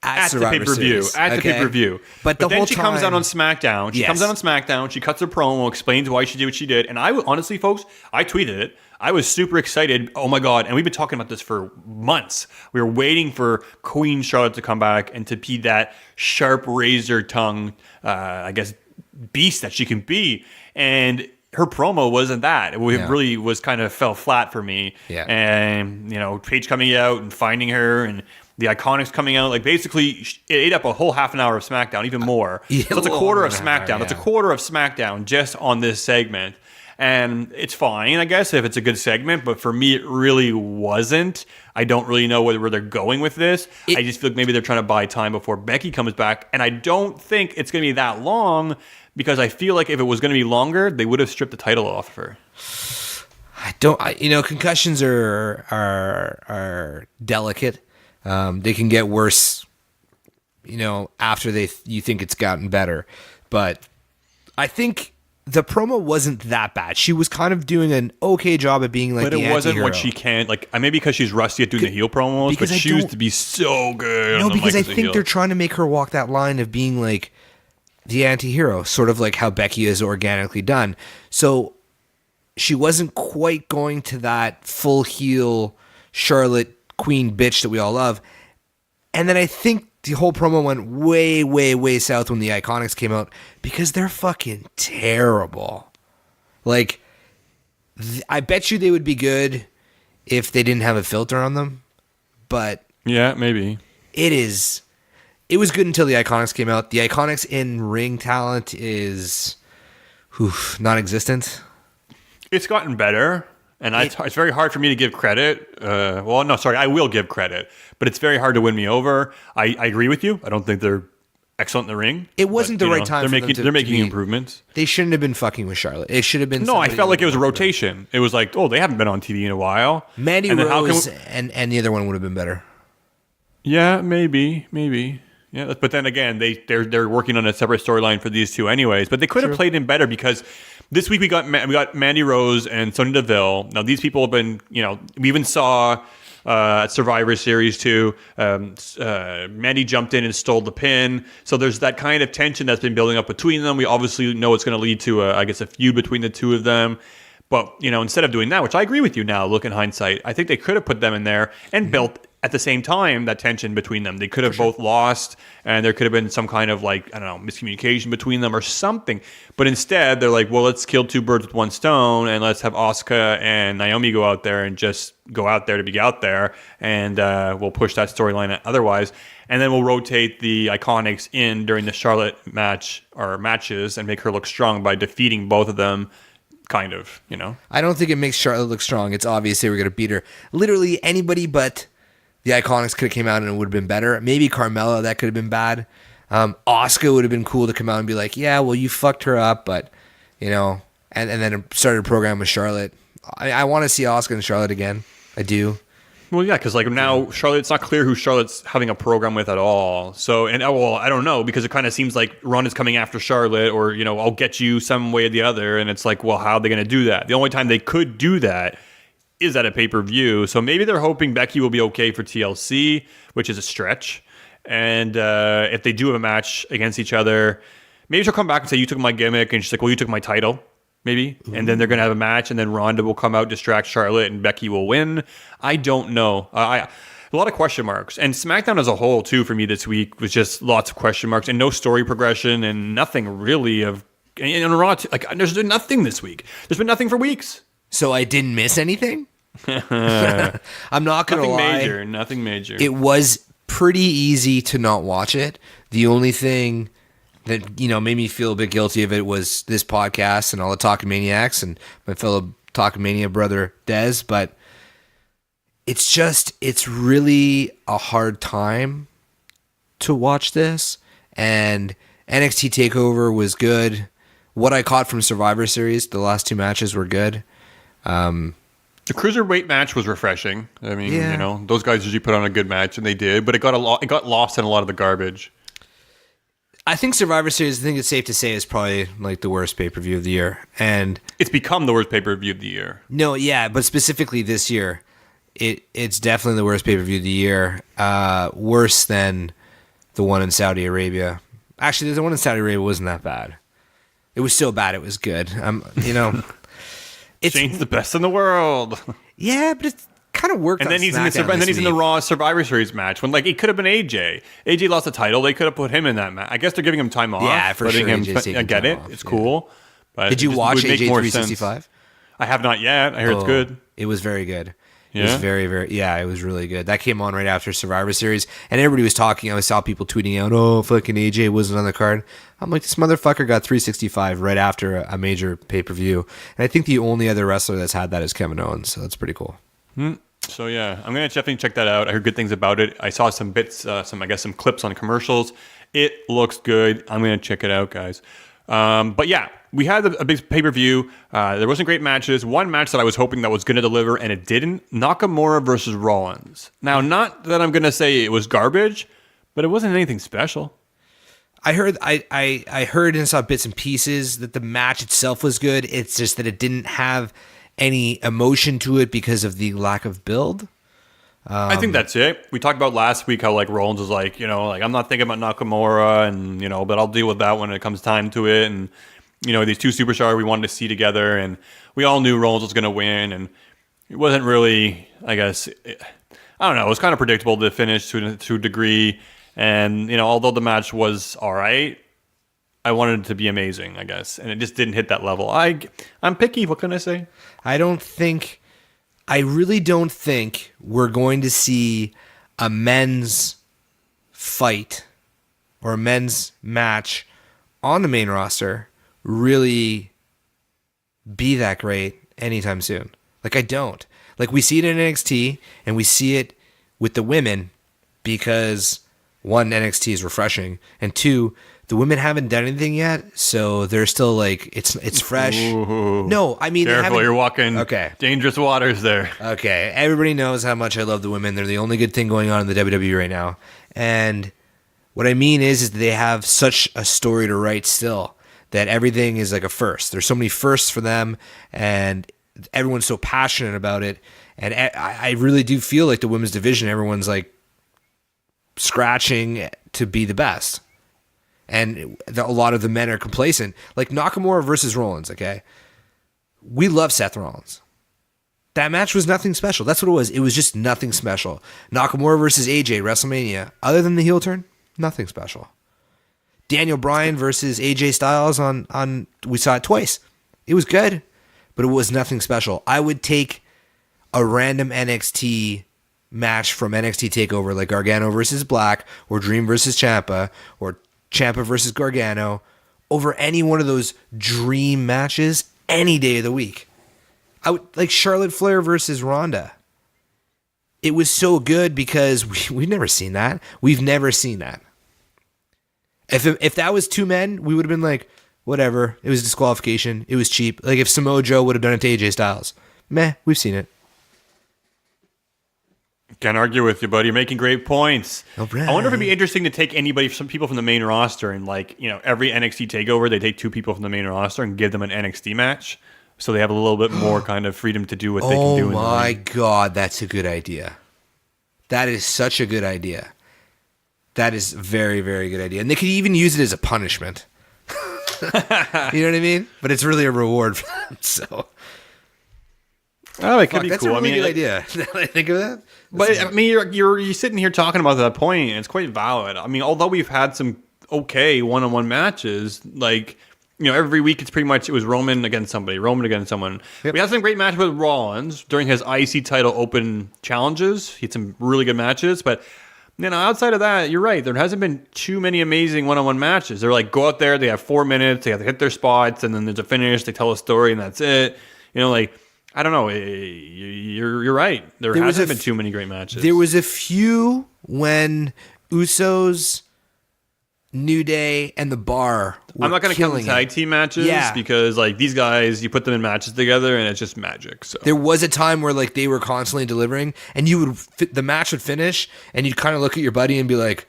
at the pay-per-view. At the pay-per-view. But then she comes out on SmackDown. She comes out on SmackDown. She cuts her promo, explains why she did what she did. And honestly, folks, I tweeted it. I was super excited. Oh my God. And we've been talking about this for months. We were waiting for Queen Charlotte to come back and to be that sharp razor tongue, beast that she can be. And her promo wasn't that. It really was kind of fell flat for me. Yeah. And, Paige coming out and finding her and the Iconics coming out, like basically it ate up a whole half an hour of SmackDown, even more. So it's a quarter of SmackDown. It's a quarter of SmackDown just on this segment. And it's fine, I guess, if it's a good segment. But for me, it really wasn't. I don't really know where they're going with this. I just feel like maybe they're trying to buy time before Becky comes back. And I don't think it's going to be that long because I feel like if it was going to be longer, they would have stripped the title off of her. Concussions are delicate. They can get worse, after you think it's gotten better. But I think the promo wasn't that bad. She was kind of doing an okay job at being like the anti-hero. But it wasn't what she can. Like, maybe because she's rusty at doing the heel promos, but she used to be so good. No, because I think they're trying to make her walk that line of being like the anti-hero, sort of like how Becky is organically done. So she wasn't quite going to that full heel Charlotte Queen bitch that we all love. And then I think the whole promo went way, way, way south when the Iconics came out because they're fucking terrible. Like, I bet you they would be good if they didn't have a filter on them. But yeah, maybe. It was good until the Iconics came out. The Iconics in ring talent is non-existent. It's gotten better. And it's very hard for me to give credit. I will give credit. But it's very hard to win me over. I agree with you. I don't think they're excellent in the ring. It wasn't the right time They're making improvements. They shouldn't have been fucking with Charlotte. It should have been... No, I felt like it was a rotation. It was like, they haven't been on TV in a while. Mandy Rose and the other one would have been better. Yeah, maybe. Yeah, but then again, they're working on a separate storyline for these two anyways. But they could have played in better because... This week we got Mandy Rose and Sonya Deville. Now these people have been, we even saw at Survivor Series 2, Mandy jumped in and stole the pin. So there's that kind of tension that's been building up between them. We obviously know it's going to lead to a feud between the two of them. But instead of doing that, which I agree with you now, look in hindsight, I think they could have put them in there and built at the same time that tension between them. They could have both lost, and there could have been some kind of miscommunication between them or something. But instead, they're like, well, let's kill two birds with one stone, and let's have Asuka and Naomi go out there and just go out there to be out there, and we'll push that storyline otherwise. And then we'll rotate the Iconics in during the Charlotte matches and make her look strong by defeating both of them. Kind of, I don't think it makes Charlotte look strong. It's obvious they were going to beat her. Literally anybody but the Iconics could have came out and it would have been better. Maybe Carmella, that could have been bad. Asuka would have been cool to come out and be like, yeah, well, you fucked her up, but, and then started a program with Charlotte. I want to see Asuka and Charlotte again. I do. Well, yeah, because now Charlotte, it's not clear who Charlotte's having a program with at all. So, I don't know, because it kind of seems like Ronda's coming after Charlotte, or I'll get you some way or the other, and it's like, well, how are they going to do that? The only time they could do that is at a pay-per-view. So maybe they're hoping Becky will be okay for TLC, which is a stretch. And if they do have a match against each other, maybe she'll come back and say, you took my gimmick, and she's like, well, you took my title. Maybe. Ooh. And then they're going to have a match, and then Ronda will come out, distract Charlotte, and Becky will win. I don't know. A lot of question marks. And SmackDown as a whole, too, for me this week was just lots of question marks and no story progression and nothing really of... And Raw, there's been nothing this week. There's been nothing for weeks. So I didn't miss anything? I'm not going to lie. Nothing major. It was pretty easy to not watch it. The only thing that made me feel a bit guilty of it was this podcast and all the Talkamaniacs and my fellow Talkamania brother Dez, but it's really a hard time to watch this. And NXT TakeOver was good. What I caught from Survivor Series, the last 2 matches were good. The cruiserweight match was refreshing. I mean, Yeah. you know, those guys usually put on a good match, and they did, but it got lost in a lot of the garbage. I think Survivor Series, I think it's safe to say, is probably like the worst pay-per-view of the year. And It's become the worst pay-per-view of the year. no, yeah, but specifically this year, it's definitely the worst pay-per-view of the year. Worse than the one in Saudi Arabia. Actually, the one in Saudi Arabia wasn't that bad. It was so bad it was good. You know, it's Shane's the best in the world. yeah, but it's kind of worked. And on then he's in SmackDown the this week. Raw Survivor Series match when, like, it could have been AJ. AJ lost the title. They could have put him in that match. I guess they're giving him time off. Yeah, for letting sure, him. AJ's taking I get time it. off, It's yeah. cool. But Did you it watch would make AJ more 365? sense. I have not yet. I hear it's good. It was very good. It was Yeah? very, very, yeah, it was really good. That came on right after Survivor Series, and everybody was talking. I saw people tweeting out, oh, fucking AJ wasn't on the card. I'm like, this motherfucker got 365 right after a major pay-per-view. And I think the only other wrestler that's had that is Kevin Owens, so that's pretty cool. So yeah, I'm gonna definitely check that out. I heard good things about it. I saw some bits, some clips on commercials. It looks good. I'm gonna check it out, guys. But yeah, we had a big pay-per-view. There wasn't great matches. One match that I was hoping that was gonna deliver, and it didn't. Nakamura versus Rollins. Now, not that I'm gonna say it was garbage, but it wasn't anything special. I heard I heard and saw bits and pieces that the match itself was good. It's just that it didn't have any emotion to it because of the lack of build. I think that's it. We talked about last week how, like, Rollins was like, you know, like, I'm not thinking about Nakamura, and, you know, but I'll deal with that when it comes time to it. And, you know, these two superstars we wanted to see together, and we all knew Rollins was going to win, and it wasn't really, I guess, I don't know, it was kind of predictable to finish to a degree. And, you know, although the match was all right, I wanted it to be amazing, I guess, and it just didn't hit that level. I'm picky. What can I say? I really don't think we're going to see a men's fight or a men's match on the main roster really be that great anytime soon. Like, I don't. Like, we see it in NXT, and we see it with the women because, one, NXT is refreshing, and two, the women haven't done anything yet, so they're still like, it's fresh. Ooh. No, I mean, they Careful, haven't- you're walking Okay. dangerous waters there. Okay, everybody knows how much I love the women. They're the only good thing going on in the WWE right now. And what I mean is that they have such a story to write still, that everything is like a first. There's so many firsts for them, and everyone's so passionate about it. And I really do feel like the women's division, everyone's like scratching to be the best. And a lot of the men are complacent. Like Nakamura versus Rollins, okay? We love Seth Rollins. That match was nothing special. That's what it was. It was just nothing special. Nakamura versus AJ, WrestleMania. Other than the heel turn, nothing special. Daniel Bryan versus AJ Styles on we saw it twice. It was good, but it was nothing special. I would take a random NXT match from NXT TakeOver, like Gargano versus Black, or Dream versus Ciampa, or Ciampa versus Gargano, over any one of those dream matches any day of the week. I would like Charlotte Flair versus Ronda. It was so good because we've never seen that. We've never seen that. If that was two men, we would have been like, whatever. It was disqualification. It was cheap. Like if Samoa Joe would have done it to AJ Styles. Meh, we've seen it. Can't argue with you, buddy. You're making great points. All right. I wonder if it'd be interesting to take some people from the main roster, and, like, you know, every NXT takeover, they take two people from the main roster and give them an NXT match, so they have a little bit more kind of freedom to do what they can do. Oh in the my ring. God, that's a good idea. That is such a good idea. That is a very, very good idea. And they could even use it as a punishment. You know what I mean? But it's really a reward for them. So Oh, it could be that's cool. a really I mean, good idea. Now that I think of that. But I mean, you're sitting here talking about that point, and it's quite valid. I mean, although we've had some okay one-on-one matches, like, you know, every week it was Roman against somebody, Roman against someone. Yep. We had some great matches with Rollins during his IC title open challenges. He had some really good matches, but, you know, outside of that, you're right. There hasn't been too many amazing one-on-one matches. They're like, go out there, they have 4 minutes, they have to hit their spots, and then there's a finish, they tell a story, and that's it. You know, like, I don't know. You're right. There hasn't been too many great matches. There was a few when Usos, New Day, and The Bar were I'm not going to count the killing tag it. team matches because like these guys, you put them in matches together and it's just magic. So There was a time where like they were constantly delivering, and you would the match would finish, and you'd kind of look at your buddy and be like,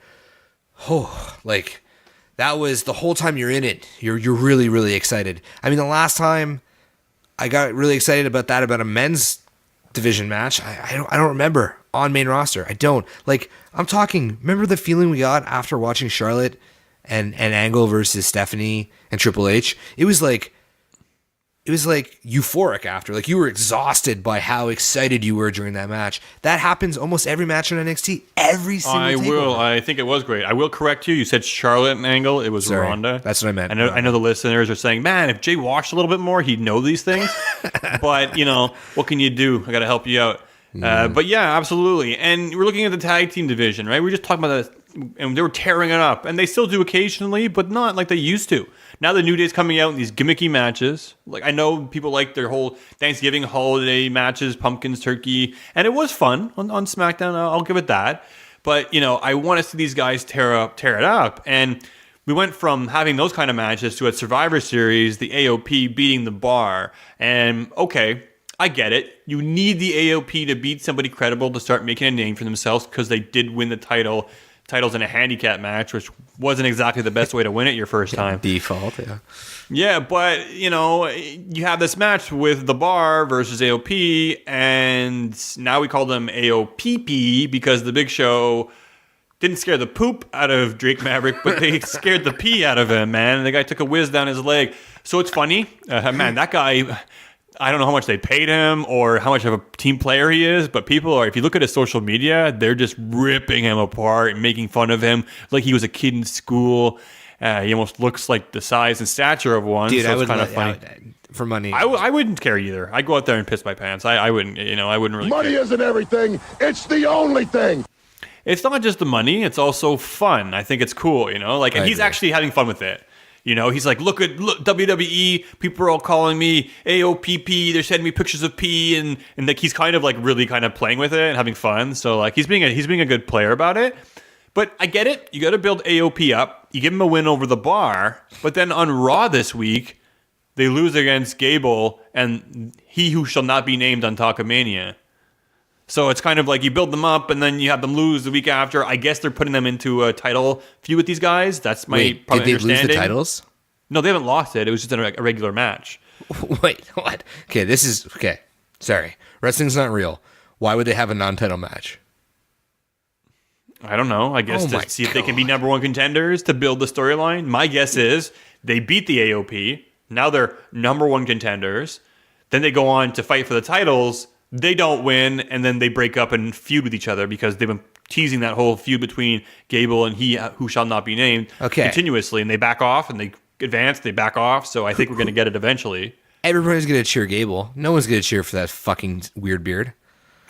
"Oh, like that was the whole time you're in it. You're really really excited." I mean, the last time I got really excited about a men's division match, I don't remember on main roster. I don't like. I'm talking. Remember the feeling we got after watching Charlotte and Angle versus Stephanie and Triple H? It was like euphoric after. Like you were exhausted by how excited you were during that match. That happens almost every match on NXT. Every single takeover. I think it was great. I will correct you. You said Charlotte and Angle. It was Sorry, Ronda. that's what I meant. I know the listeners are saying, man, if Jay watched a little bit more, he'd know these things. But, what can you do? I got to help you out. But yeah, absolutely. And we're looking at the tag team division, right? We were just talking about that, and they were tearing it up. And they still do occasionally, but not like they used to. Now the New Day's coming out in these gimmicky matches. Like I know people like their whole Thanksgiving holiday matches, pumpkins, turkey, and it was fun on SmackDown. I'll give it that. But I want to see these guys tear it up. And we went from having those kind of matches to a Survivor Series, the AOP beating the Bar. And okay, I get it. You need the AOP to beat somebody credible to start making a name for themselves because they did win the titles in a handicap match, which wasn't exactly the best way to win it your first time. Default, yeah. Yeah, but, you have this match with The Bar versus AOP, and now we call them AOPP because the Big Show didn't scare the poop out of Drake Maverick, but they scared the pee out of him, man. And the guy took a whiz down his leg. So it's funny. Man, that guy... I don't know how much they paid him or how much of a team player he is, but people are, if you look at his social media, they're just ripping him apart and making fun of him like he was a kid in school. He almost looks like the size and stature of one. Dude, so I it's would kind of funny. For money. I wouldn't care either. I'd go out there and piss my pants. I wouldn't, I wouldn't really Money care. isn't everything. It's the only thing. It's not just the money. It's also fun. I think it's cool, and he's actually having fun with it. He's like, look WWE. People are all calling me AOPP. They're sending me pictures of P, and like he's kind of like really kind of playing with it and having fun. So like he's being a good player about it. But I get it. You got to build AOP up. You give him a win over the Bar, but then on Raw this week, they lose against Gable and he who shall not be named on Talkamania. So it's kind of like you build them up and then you have them lose the week after. I guess they're putting them into a title feud with these guys. That's my Wait, probably did they understanding. lose the titles? No, they haven't lost it. It was just a regular match. Wait, what? Okay. Sorry. Wrestling's not real. Why would they have a non-title match? I don't know. I guess to see if they can be number one contenders to build the storyline. My guess is they beat the AOP. Now they're number one contenders. Then they go on to fight for the titles. They don't win, and then they break up and feud with each other because they've been teasing that whole feud between Gable and he who shall not be named continuously. And they back off, and they advance, they back off. So I think we're going to get it eventually. Everybody's going to cheer Gable. No one's going to cheer for that fucking weird beard.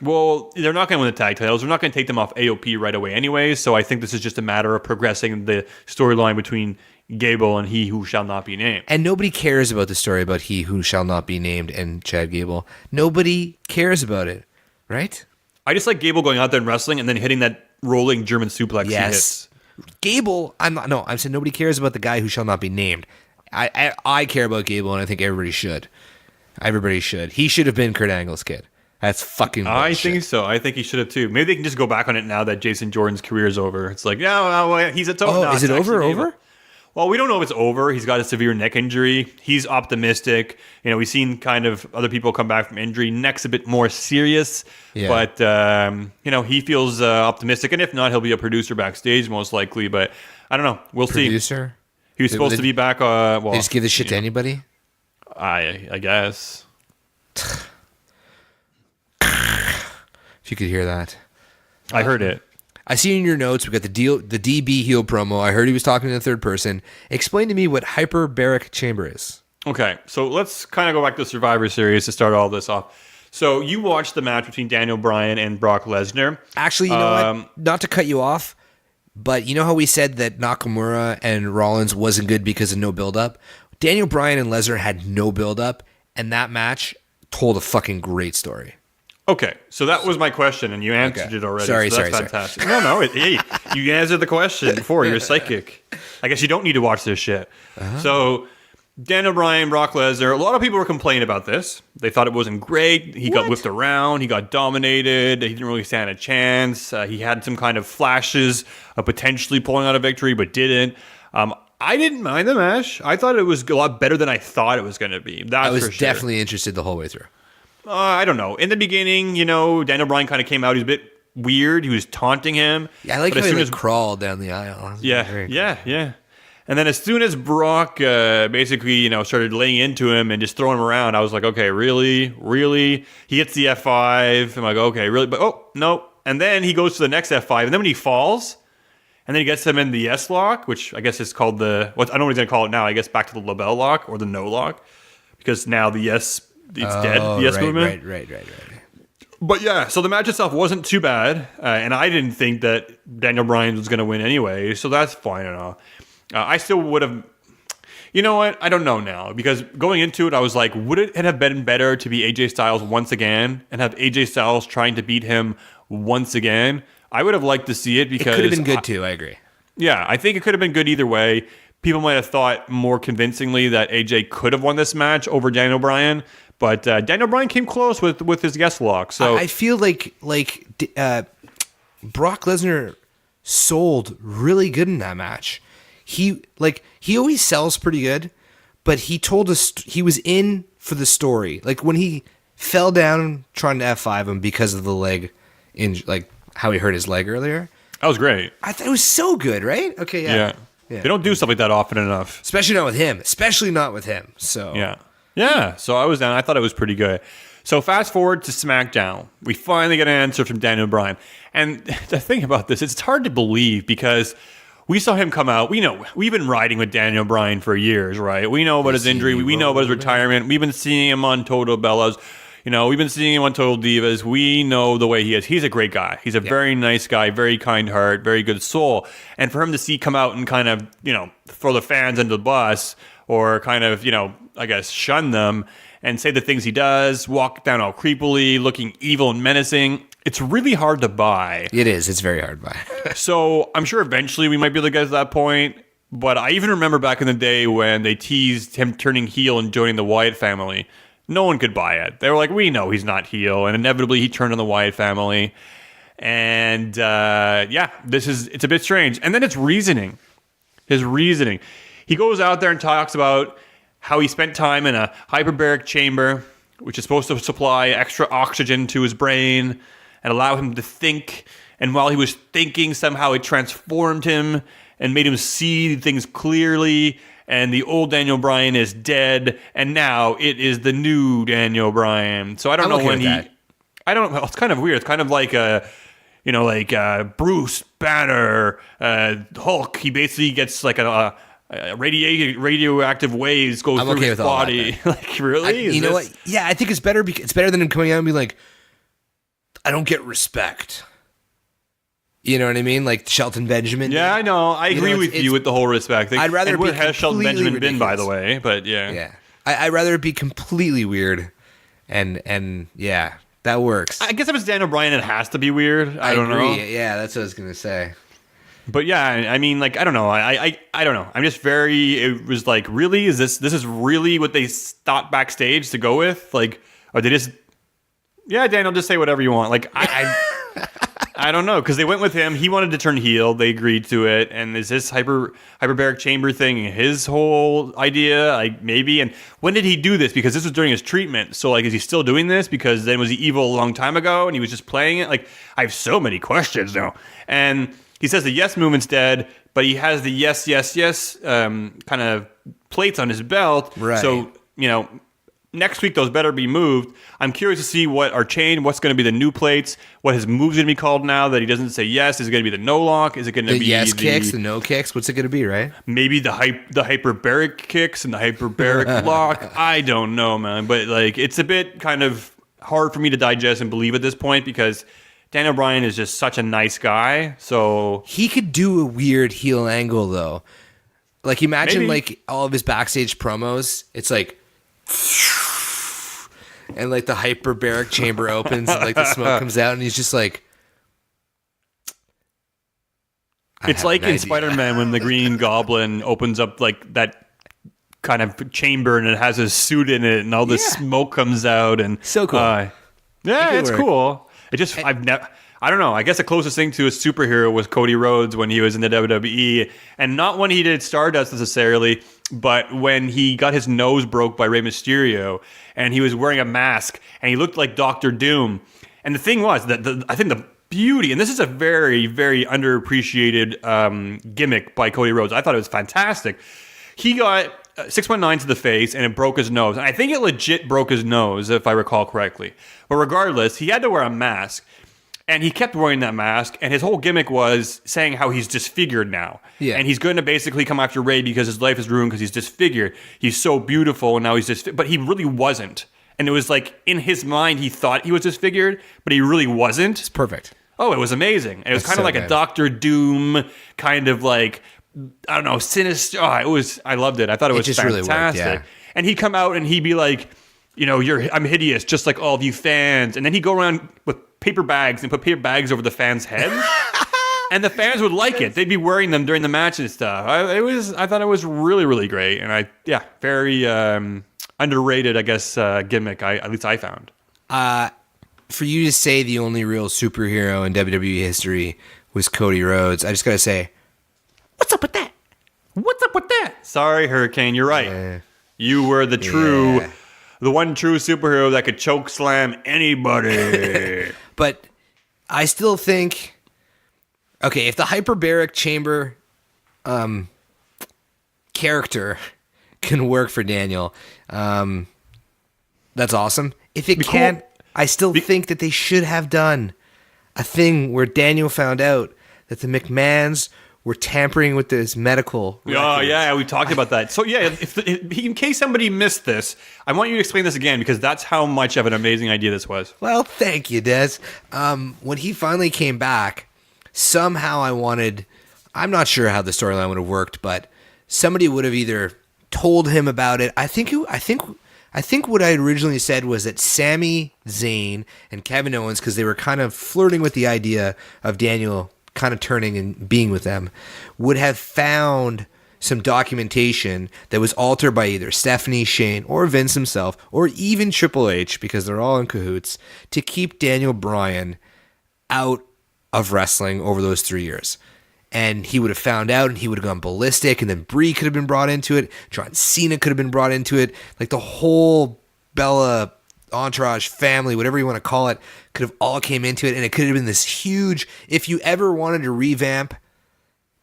Well, they're not going to win the tag titles. They're not going to take them off AOP right away anyways. So I think this is just a matter of progressing the storyline between Gable and he who shall not be named. And nobody cares about the story about he who shall not be named and Chad Gable. Nobody cares about it, right? I just like Gable going out there and wrestling and then hitting that rolling German suplex he hits. Gable, I'm saying nobody cares about the guy who shall not be named. I care about Gable, and I think everybody should. Everybody should. He should have been Kurt Angle's kid. That's fucking bullshit. I think so. I think he should have too. Maybe they can just go back on it now that Jason Jordan's career is over. It's like, no, he's a total. Oh, is it over? Well, we don't know if it's over. He's got a severe neck injury. He's optimistic. We've seen kind of other people come back from injury. Neck's a bit more serious. Yeah. But, he feels optimistic. And if not, he'll be a producer backstage most likely. But I don't know. We'll see. Producer? He was supposed to be back. They just give the shit to anybody? I guess. If you could hear that. I heard it. I see in your notes, we got the DB heel promo. I heard he was talking in the third person. Explain to me what hyperbaric chamber is. Okay, so let's kind of go back to the Survivor Series to start all this off. So you watched the match between Daniel Bryan and Brock Lesnar. Actually, you know what? Not to cut you off, but you know how we said that Nakamura and Rollins wasn't good because of no build-up? Daniel Bryan and Lesnar had no build-up, and that match told a fucking great story. Okay, so that was my question, and you answered it already. Sorry. That's fantastic. No, hey, you answered the question before. You're psychic. I guess you don't need to watch this shit. So, Daniel Bryan, Brock Lesnar, a lot of people were complaining about this. They thought it wasn't great. He got whipped around. He got dominated. He didn't really stand a chance. He had some kind of flashes of potentially pulling out a victory, but didn't. I didn't mind the match. I thought it was a lot better than I thought it was going to be. That's I was for sure. definitely interested the whole way through. I don't know. In the beginning, Daniel Bryan kind of came out. He was a bit weird. He was taunting him. Yeah, I like how he crawled down the aisle. Yeah. And then as soon as Brock basically, started laying into him and just throwing him around, I was like, okay, really? He hits the F5. I'm like, okay, really? But, oh, no. And then he goes to the next F5. And then when he falls, and then he gets him in the yes lock, which I guess is called I don't know what he's going to call it now. I guess back to the label lock or the no lock. Because now the yes... It's dead, the yes movement. Right. But yeah, so the match itself wasn't too bad, and I didn't think that Daniel Bryan was going to win anyway, so that's fine and all. I still would have... You know what? I don't know now, because going into it, I was like, would it have been better to be AJ Styles once again, and have AJ Styles trying to beat him once again? I would have liked to see it, because... It could have been good too, I agree. Yeah, I think it could have been good either way. People might have thought more convincingly that AJ could have won this match over Daniel Bryan, but Daniel Bryan came close with his guest lock. So I feel like Brock Lesnar sold really good in that match. He always sells pretty good, but he told us he was in for the story. Like when he fell down trying to F5 him because of the leg, like how he hurt his leg earlier. That was great. I thought it was so good, right? Okay, yeah. They don't do stuff like that often enough. Especially not with him. So Yeah, so I was down. I thought it was pretty good. So fast forward to SmackDown. We finally get an answer from Daniel Bryan. And the thing about this, it's hard to believe because we saw him come out. We've been riding with Daniel Bryan for years, right? We know about his injury. We know about his retirement. We've been seeing him on Total Bellas. We've been seeing him on Total Divas. We know the way he is. He's a great guy. He's a very nice guy, very kind heart, very good soul. And for him to come out and kind of, throw the fans under the bus or kind of, I guess, shun them and say the things he does, walk down all creepily, looking evil and menacing, it's really hard to buy. It is. It's very hard to buy. So I'm sure eventually we might be able to get to that point. But I even remember back in the day when they teased him turning heel and joining the Wyatt family. No one could buy it. They were like, we know he's not heel. And inevitably he turned on the Wyatt family. And it's a bit strange. And then it's reasoning. His reasoning. He goes out there and talks about how he spent time in a hyperbaric chamber, which is supposed to supply extra oxygen to his brain and allow him to think. And while he was thinking, somehow it transformed him and made him see things clearly. And the old Daniel Bryan is dead, and now it is the new Daniel Bryan. So I don't know when I don't know. It's kind of weird. It's kind of like Bruce Banner, Hulk. He basically gets like a radioactive waves go through his body. Like really? You know what? Yeah, I think it's better. It's better than him coming out and being like, "I don't get respect." You know what I mean? Like Shelton Benjamin. Yeah, I know. I agree with you with the whole respect thing. I'd rather where has Shelton Benjamin been, by the way? But yeah. Yeah. I'd rather it be completely weird. And yeah, that works. I guess if it's Daniel Bryan, it has to be weird. I don't know. Yeah, that's what I was going to say. But yeah, I mean, like, I don't know. I don't know. I'm just it was like, really? This is really what they thought backstage to go with? Like, or they just, yeah, Daniel, just say whatever you want. Like, I don't know, because they went with him. He wanted to turn heel. They agreed to it. And is this hyperbaric chamber thing his whole idea? Like, maybe. And when did he do this? Because this was during his treatment. So, like, is he still doing this? Because then was he evil a long time ago and he was just playing it? Like, I have so many questions now. And he says the yes movement's dead, but he has the yes kind of plates on his belt. Right. So, next week those better be moved. I'm curious to see what are changed, what's going to be the new plates, what his move's going to be called now that he doesn't say yes. Is it going to be the no lock? Is it going to be the yes kicks, the no kicks? What's it going to be, right? Maybe the hyperbaric kicks and the hyperbaric lock. I don't know, man. But like, it's a bit kind of hard for me to digest and believe at this point because Daniel Bryan is just such a nice guy. So he could do a weird heel angle though. Like imagine like all of his backstage promos. It's like and like the hyperbaric chamber opens and like the smoke comes out and he's just like, It's like in Spider-Man when the Green Goblin opens up like that kind of chamber and it has his suit in it and all this smoke comes out and so cool. Yeah, it's cool. It just I don't know. I guess the closest thing to a superhero was Cody Rhodes when he was in the WWE, and not when he did Stardust necessarily, but when he got his nose broke by Rey Mysterio and he was wearing a mask and he looked like Doctor Doom. And the thing was that I think the beauty, and this is a very, very underappreciated gimmick by Cody Rhodes. I thought it was fantastic. He got 619 to the face and it broke his nose. And I think it legit broke his nose, if I recall correctly. But regardless, he had to wear a mask. And he kept wearing that mask, and his whole gimmick was saying how he's disfigured now. Yeah. And he's going to basically come after Ray because his life is ruined because he's disfigured. He's so beautiful, and now he's disfigured. But he really wasn't. And it was like, in his mind, he thought he was disfigured, but he really wasn't. It's perfect. Oh, it was amazing. It was kind of like a Doctor Doom, kind of like, I don't know, sinister. Oh, I loved it. I thought it was just fantastic. really worked, yeah. And he'd come out and he'd be like, you know, I'm hideous, just like all of you fans. And then he'd go around with paper bags and put paper bags over the fans' heads. And the fans would like it. They'd be wearing them during the match and stuff. I thought it was really, really great. And very underrated, I guess, gimmick, at least I found. For you to say the only real superhero in WWE history was Cody Rhodes, I just got to say, what's up with that? What's up with that? Sorry, Hurricane, you're right. You were the one true superhero that could choke slam anybody. But I still think, okay, if the hyperbaric chamber character can work for Daniel, that's awesome. If it can't, I still think that they should have done a thing where Daniel found out that the McMahons were tampering with his medical records. Oh, yeah, we talked about that. So, yeah, in case somebody missed this, I want you to explain this again because that's how much of an amazing idea this was. Well, thank you, Des. When he finally came back, somehow I'm not sure how the storyline would have worked, but somebody would have either told him about it. I think what I had originally said was that Sami Zayn and Kevin Owens, because they were kind of flirting with the idea of Daniel kind of turning and being with them, would have found some documentation that was altered by either Stephanie, Shane, or Vince himself, or even Triple H, because they're all in cahoots, to keep Daniel Bryan out of wrestling over those 3 years. And he would have found out and he would have gone ballistic, and then Brie could have been brought into it, John Cena could have been brought into it, like the whole Bella entourage family, whatever you want to call it, could have all came into it, and it could have been this huge, if you ever wanted to revamp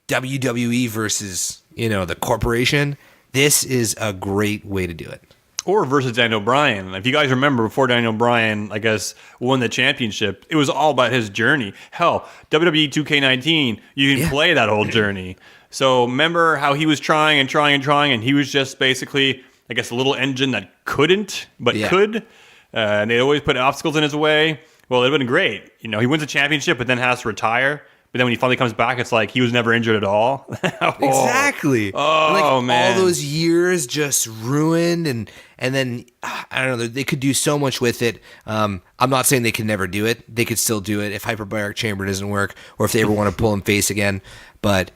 WWE versus, the corporation, this is a great way to do it. Or versus Daniel Bryan. If you guys remember, before Daniel Bryan, I guess, won the championship, it was all about his journey. Hell, WWE 2K19, you can play that whole journey. So remember how he was trying, and he was just basically, I guess, a little engine that couldn't, but could. And they always put obstacles in his way. Well, it would have been great. He wins a championship, but then has to retire. But then when he finally comes back, it's like he was never injured at all. Exactly. Oh, man. All those years just ruined, and then, I don't know, they could do so much with it. I'm not saying they could never do it. They could still do it if Hyperbaric Chamber doesn't work, or if they ever want to pull him face again. But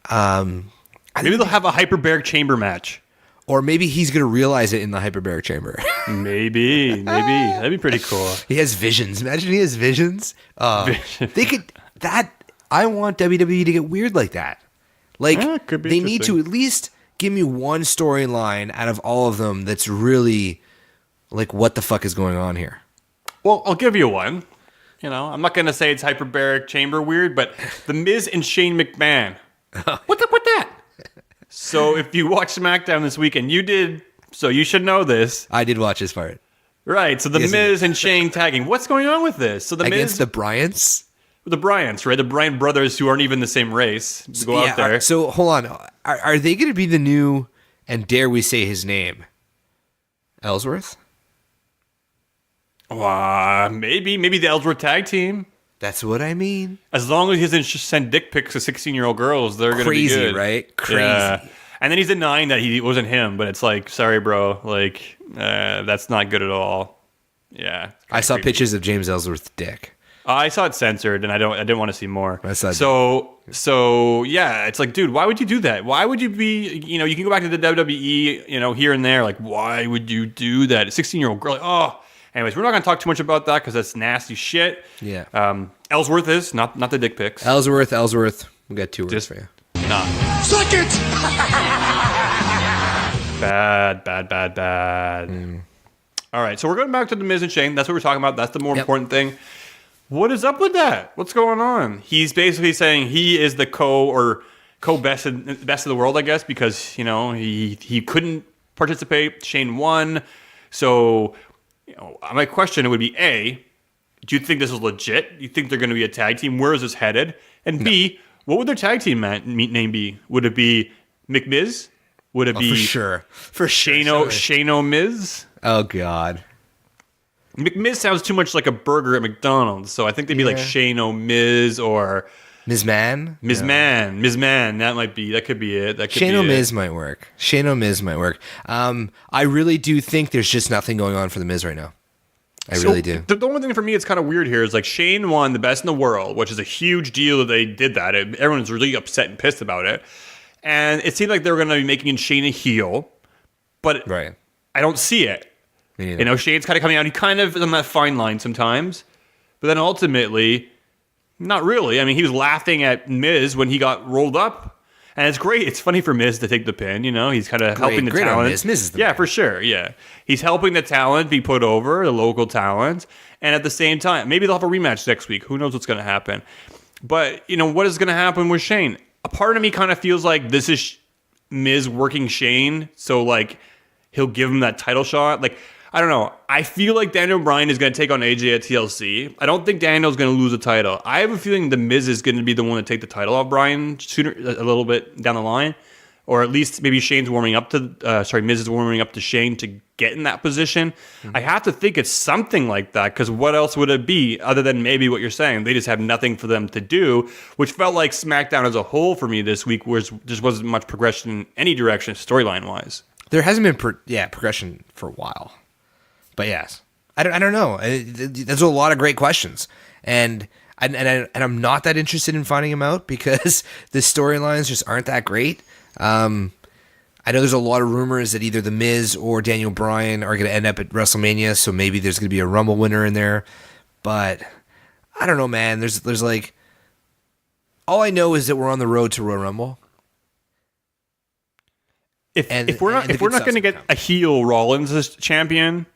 maybe they'll have a Hyperbaric Chamber match. Or maybe he's going to realize it in the hyperbaric chamber. Maybe. That'd be pretty cool. He has visions. Imagine he has visions. They could, I want WWE to get weird like that. Like, they need to at least give me one storyline out of all of them that's really, like, what the fuck is going on here? Well, I'll give you one. I'm not going to say it's hyperbaric chamber weird, but The Miz and Shane McMahon. What's up with that? So if you watched SmackDown this weekend, you did, so you should know this. I did watch this part. Right, so The Miz and Shane tagging. What's going on with this? So Against the Bryants? The Bryants, right? The Bryant brothers who aren't even the same race go out there. So hold on. Are they going to be the new, and dare we say his name, Ellsworth? Maybe the Ellsworth tag team. That's what I mean. As long as he doesn't send dick pics to 16-year-old girls, they're going to be good. Crazy, right? Crazy. Yeah. And then he's denying that he wasn't him, but it's like, sorry, bro. Like, that's not good at all. Yeah. I saw pictures of James Ellsworth's dick. I saw it censored, and I didn't want to see more. So yeah, it's like, dude, why would you do that? Why would you be, you can go back to the WWE, here and there. Like, why would you do that? A 16-year-old girl. Like, oh, anyways, we're not going to talk too much about that because that's nasty shit. Yeah. Ellsworth is not the dick pics. Ellsworth. We got 2 words Just for you. Nah. Suck it! Bad. All right, so we're going back to the Miz and Shane. That's what we're talking about. That's the more important thing. What is up with that? What's going on? He's basically saying he is the best of the world, I guess, because he couldn't participate. Shane won. So my question would be: A, do you think this is legit? Do you think they're going to be a tag team? Where is this headed? And B, what would their tag team name be? Would it be McMiz? Would it be for Shane Miz? Oh God. McMiz sounds too much like a burger at McDonald's, so I think they'd be like Shane O'Miz or Ms. Man. Ms. Man. That could be it. Shane O'Miz might work. I really do think there's just nothing going on for the Miz right now. I really do. The only thing for me it's kind of weird here is like Shane won the best in the world, which is a huge deal that they did that. Everyone's really upset and pissed about it. And it seemed like they were going to be making Shane a heel, but I don't see it. Shane's kind of coming out. He kind of is on that fine line sometimes. But then ultimately, not really. I mean, he was laughing at Miz when he got rolled up. And it's great. It's funny for Miz to take the pin, He's kind of helping the talent. Miz is the man. For sure, yeah. He's helping the talent be put over, the local talent. And at the same time, maybe they'll have a rematch next week. Who knows what's going to happen. But, what is going to happen with Shane? A part of me kind of feels like this is Miz working Shane. So, like, he'll give him that title shot. Like, I don't know. I feel like Daniel Bryan is going to take on AJ at TLC. I don't think Daniel's going to lose the title. I have a feeling the Miz is going to be the one to take the title off Bryan sooner, a little bit down the line. Or at least maybe Miz is warming up to Shane to get in that position. Mm-hmm. I have to think it's something like that, because what else would it be other than maybe what you're saying? They just have nothing for them to do, which felt like SmackDown as a whole for me this week, where just wasn't much progression in any direction storyline-wise. There hasn't been progression for a while. But yes, I don't know. There's a lot of great questions, and I'm not that interested in finding them out because the storylines just aren't that great. I know there's a lot of rumors that either The Miz or Daniel Bryan are going to end up at WrestleMania, so maybe there's going to be a Rumble winner in there. But I don't know, man. There's like, all I know is that we're on the road to Royal Rumble. If we're not going to get a heel Rollins as champion,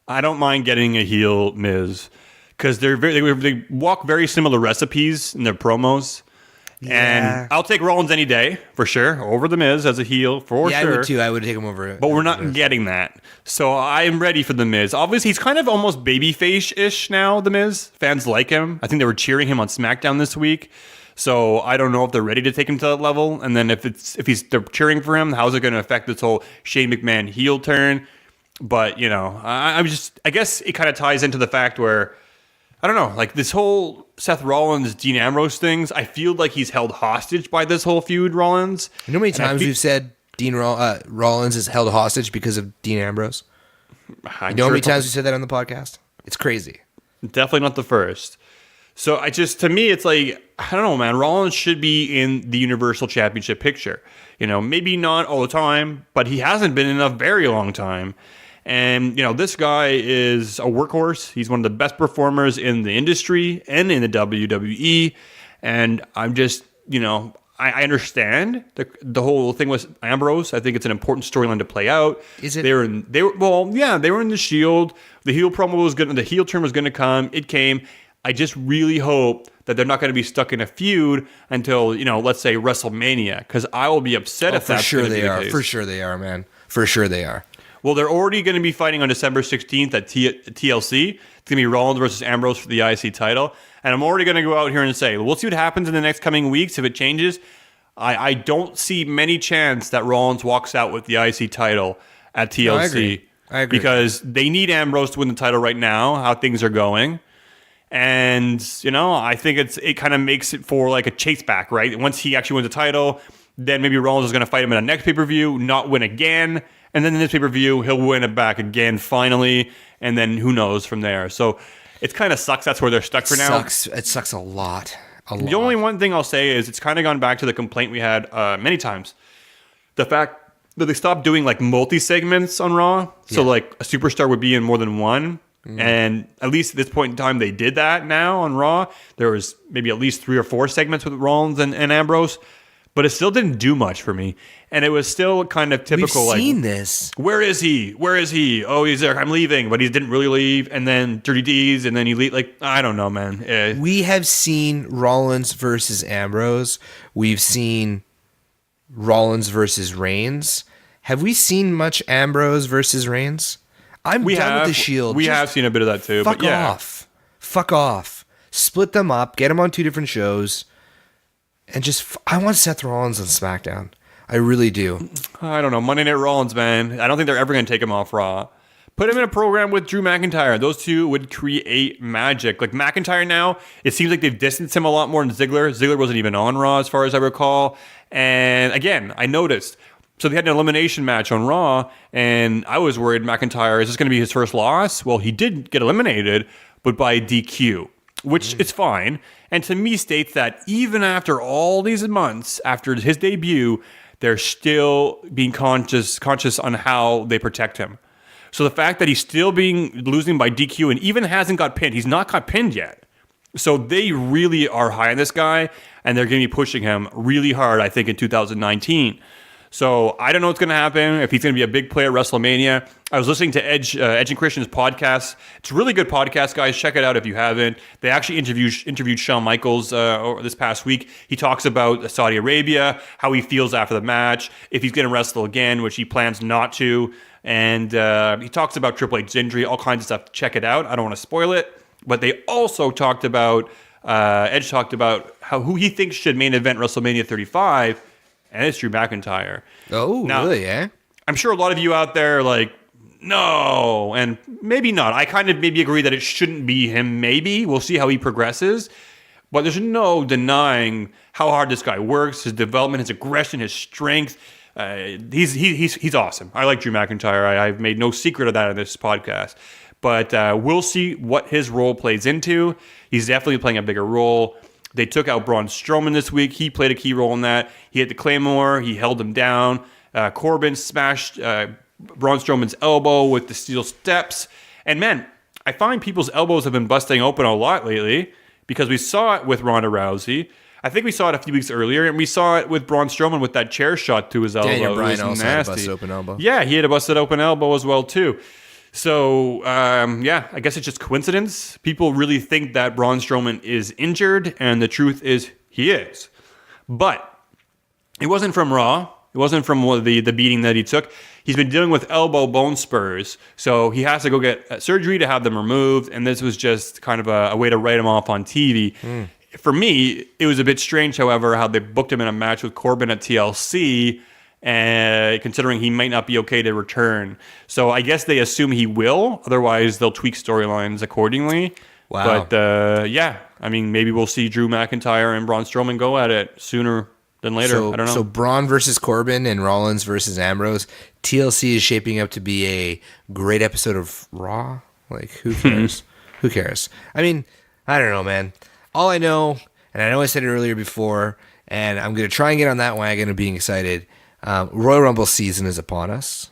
I don't mind getting a heel Miz, because they walk very similar recipes in their promos. Yeah. And I'll take Rollins any day, for sure, over the Miz as a heel, for sure. Yeah, I would too. I would take him over. But we're not getting that. So I am ready for the Miz. Obviously, he's kind of almost babyface-ish now, the Miz. Fans like him. I think they were cheering him on SmackDown this week. So I don't know if they're ready to take him to that level. And then they're cheering for him, how's it going to affect this whole Shane McMahon heel turn? But, I guess it kind of ties into the fact where, I don't know, like this whole Seth Rollins, Dean Ambrose things, I feel like he's held hostage by this whole feud, Rollins. You know how many times we've said Rollins is held hostage because of Dean Ambrose? You know how many times we said that on the podcast? It's crazy. Definitely not the first. So to me, it's like, I don't know, man, Rollins should be in the Universal Championship picture. Maybe not all the time, but he hasn't been in a very long time. And, this guy is a workhorse. He's one of the best performers in the industry and in the WWE. And I'm just, I understand the whole thing with Ambrose. I think it's an important storyline to play out. Is it? They were in the Shield. The heel promo was good. The heel turn was going to come. It came. I just really hope that they're not going to be stuck in a feud until, let's say WrestleMania, because I will be upset if that's going to be the case. For sure they are, man. For sure they are. Well, they're already going to be fighting on December 16th at TLC. It's going to be Rollins versus Ambrose for the IC title. And I'm already going to go out here and say, we'll see what happens in the next coming weeks. If it changes, I don't see many chance that Rollins walks out with the IC title at TLC. No, I agree. Because they need Ambrose to win the title right now, how things are going. And, I think it kind of makes it for like a chase back, right? Once he actually wins the title, then maybe Rollins is going to fight him in the next pay-per-view, not win again. And then in this pay-per-view, he'll win it back again finally. and then who knows from there. So it kind of sucks. That's where they're stuck for now. It sucks a lot. The only one thing I'll say is it's kind of gone back to the complaint we had many times. The fact that they stopped doing like multi-segments on Raw. So like a superstar would be in more than one. And at least at this point in time, they did that now on Raw. There was maybe at least 3 or 4 segments with Rollins and Ambrose. But it still didn't do much for me. And it was still kind of typical. We've seen like, this. Where is he? Where is he? Oh, he's there. I'm leaving. But he didn't really leave. And then Dirty D's. And then he leave. Like, I don't know, man. We have seen Rollins versus Ambrose. We've seen Rollins versus Reigns. Have we seen much Ambrose versus Reigns? I'm done with the Shield. We have seen a bit of that too. Fuck but yeah. off. Fuck off. Split them up. Get them on 2 different shows. And just, I want Seth Rollins on SmackDown. I really do. I don't know. Monday Night Rollins, man. I don't think they're ever going to take him off Raw. Put him in a program with Drew McIntyre. Those two would create magic. Like McIntyre now, it seems like they've distanced him a lot more than Ziggler. Ziggler wasn't even on Raw as far as I recall. And again, I noticed. So they had an elimination match on Raw, and I was worried McIntyre, is this going to be his first loss? Well, he did get eliminated, but by DQ, which is fine. And to me states that even after all these months, after his debut, they're still being conscious on how they protect him. So the fact that he's still losing by DQ and even hasn't got pinned, he's not got pinned yet. So they really are high on this guy, and they're going to be pushing him really hard, I think, in 2019. So I don't know what's going to happen, if he's going to be a big player at WrestleMania. I was listening to Edge and Christian's podcast. It's a really good podcast, guys. Check it out if you haven't. They actually interviewed Shawn Michaels this past week. He talks about Saudi Arabia, how he feels after the match, if he's going to wrestle again, which he plans not to. And he talks about Triple H's injury, all kinds of stuff. Check it out. I don't want to spoil it. But they also talked about, Edge talked about who he thinks should main event WrestleMania 35, and it's Drew McIntyre. Oh, now, really, eh? I'm sure a lot of you out there are like, no, and maybe not. I kind of maybe agree that it shouldn't be him, maybe. We'll see how he progresses. But there's no denying how hard this guy works, his development, his aggression, his strength. He's awesome. I like Drew McIntyre. I've made no secret of that in this podcast. But we'll see what his role plays into. He's definitely playing a bigger role. They took out Braun Strowman this week. He played a key role in that. He hit the Claymore. He held him down. Corbin smashed Braun Strowman's elbow with the steel steps. And man, I find people's elbows have been busting open a lot lately because we saw it with Ronda Rousey. I think we saw it a few weeks earlier, and we saw it with Braun Strowman with that chair shot to his elbow. Daniel Bryan also nasty. Had a busted open elbow. Yeah, he had a busted open elbow as well, too. So, yeah, I guess it's just coincidence. People really think that Braun Strowman is injured, and the truth is he is. But it wasn't from Raw. It wasn't from the beating that he took. He's been dealing with elbow bone spurs, so he has to go get surgery to have them removed, and this was just kind of a way to write him off on TV. For me, it was a bit strange, however, how they booked him in a match with Corbin at TLC, considering he might not be okay to return. So I guess they assume he will. Otherwise, they'll tweak storylines accordingly. Wow. But yeah, I mean, maybe we'll see Drew McIntyre and Braun Strowman go at it sooner than later. I don't know. So Braun versus Corbin and Rollins versus Ambrose. TLC is shaping up to be a great episode of Raw. Like, who cares? Who cares? I mean, I don't know, man. All I know, and I know I said it earlier before, and I'm going to try and get on that wagon of being excited. Royal Rumble season is upon us.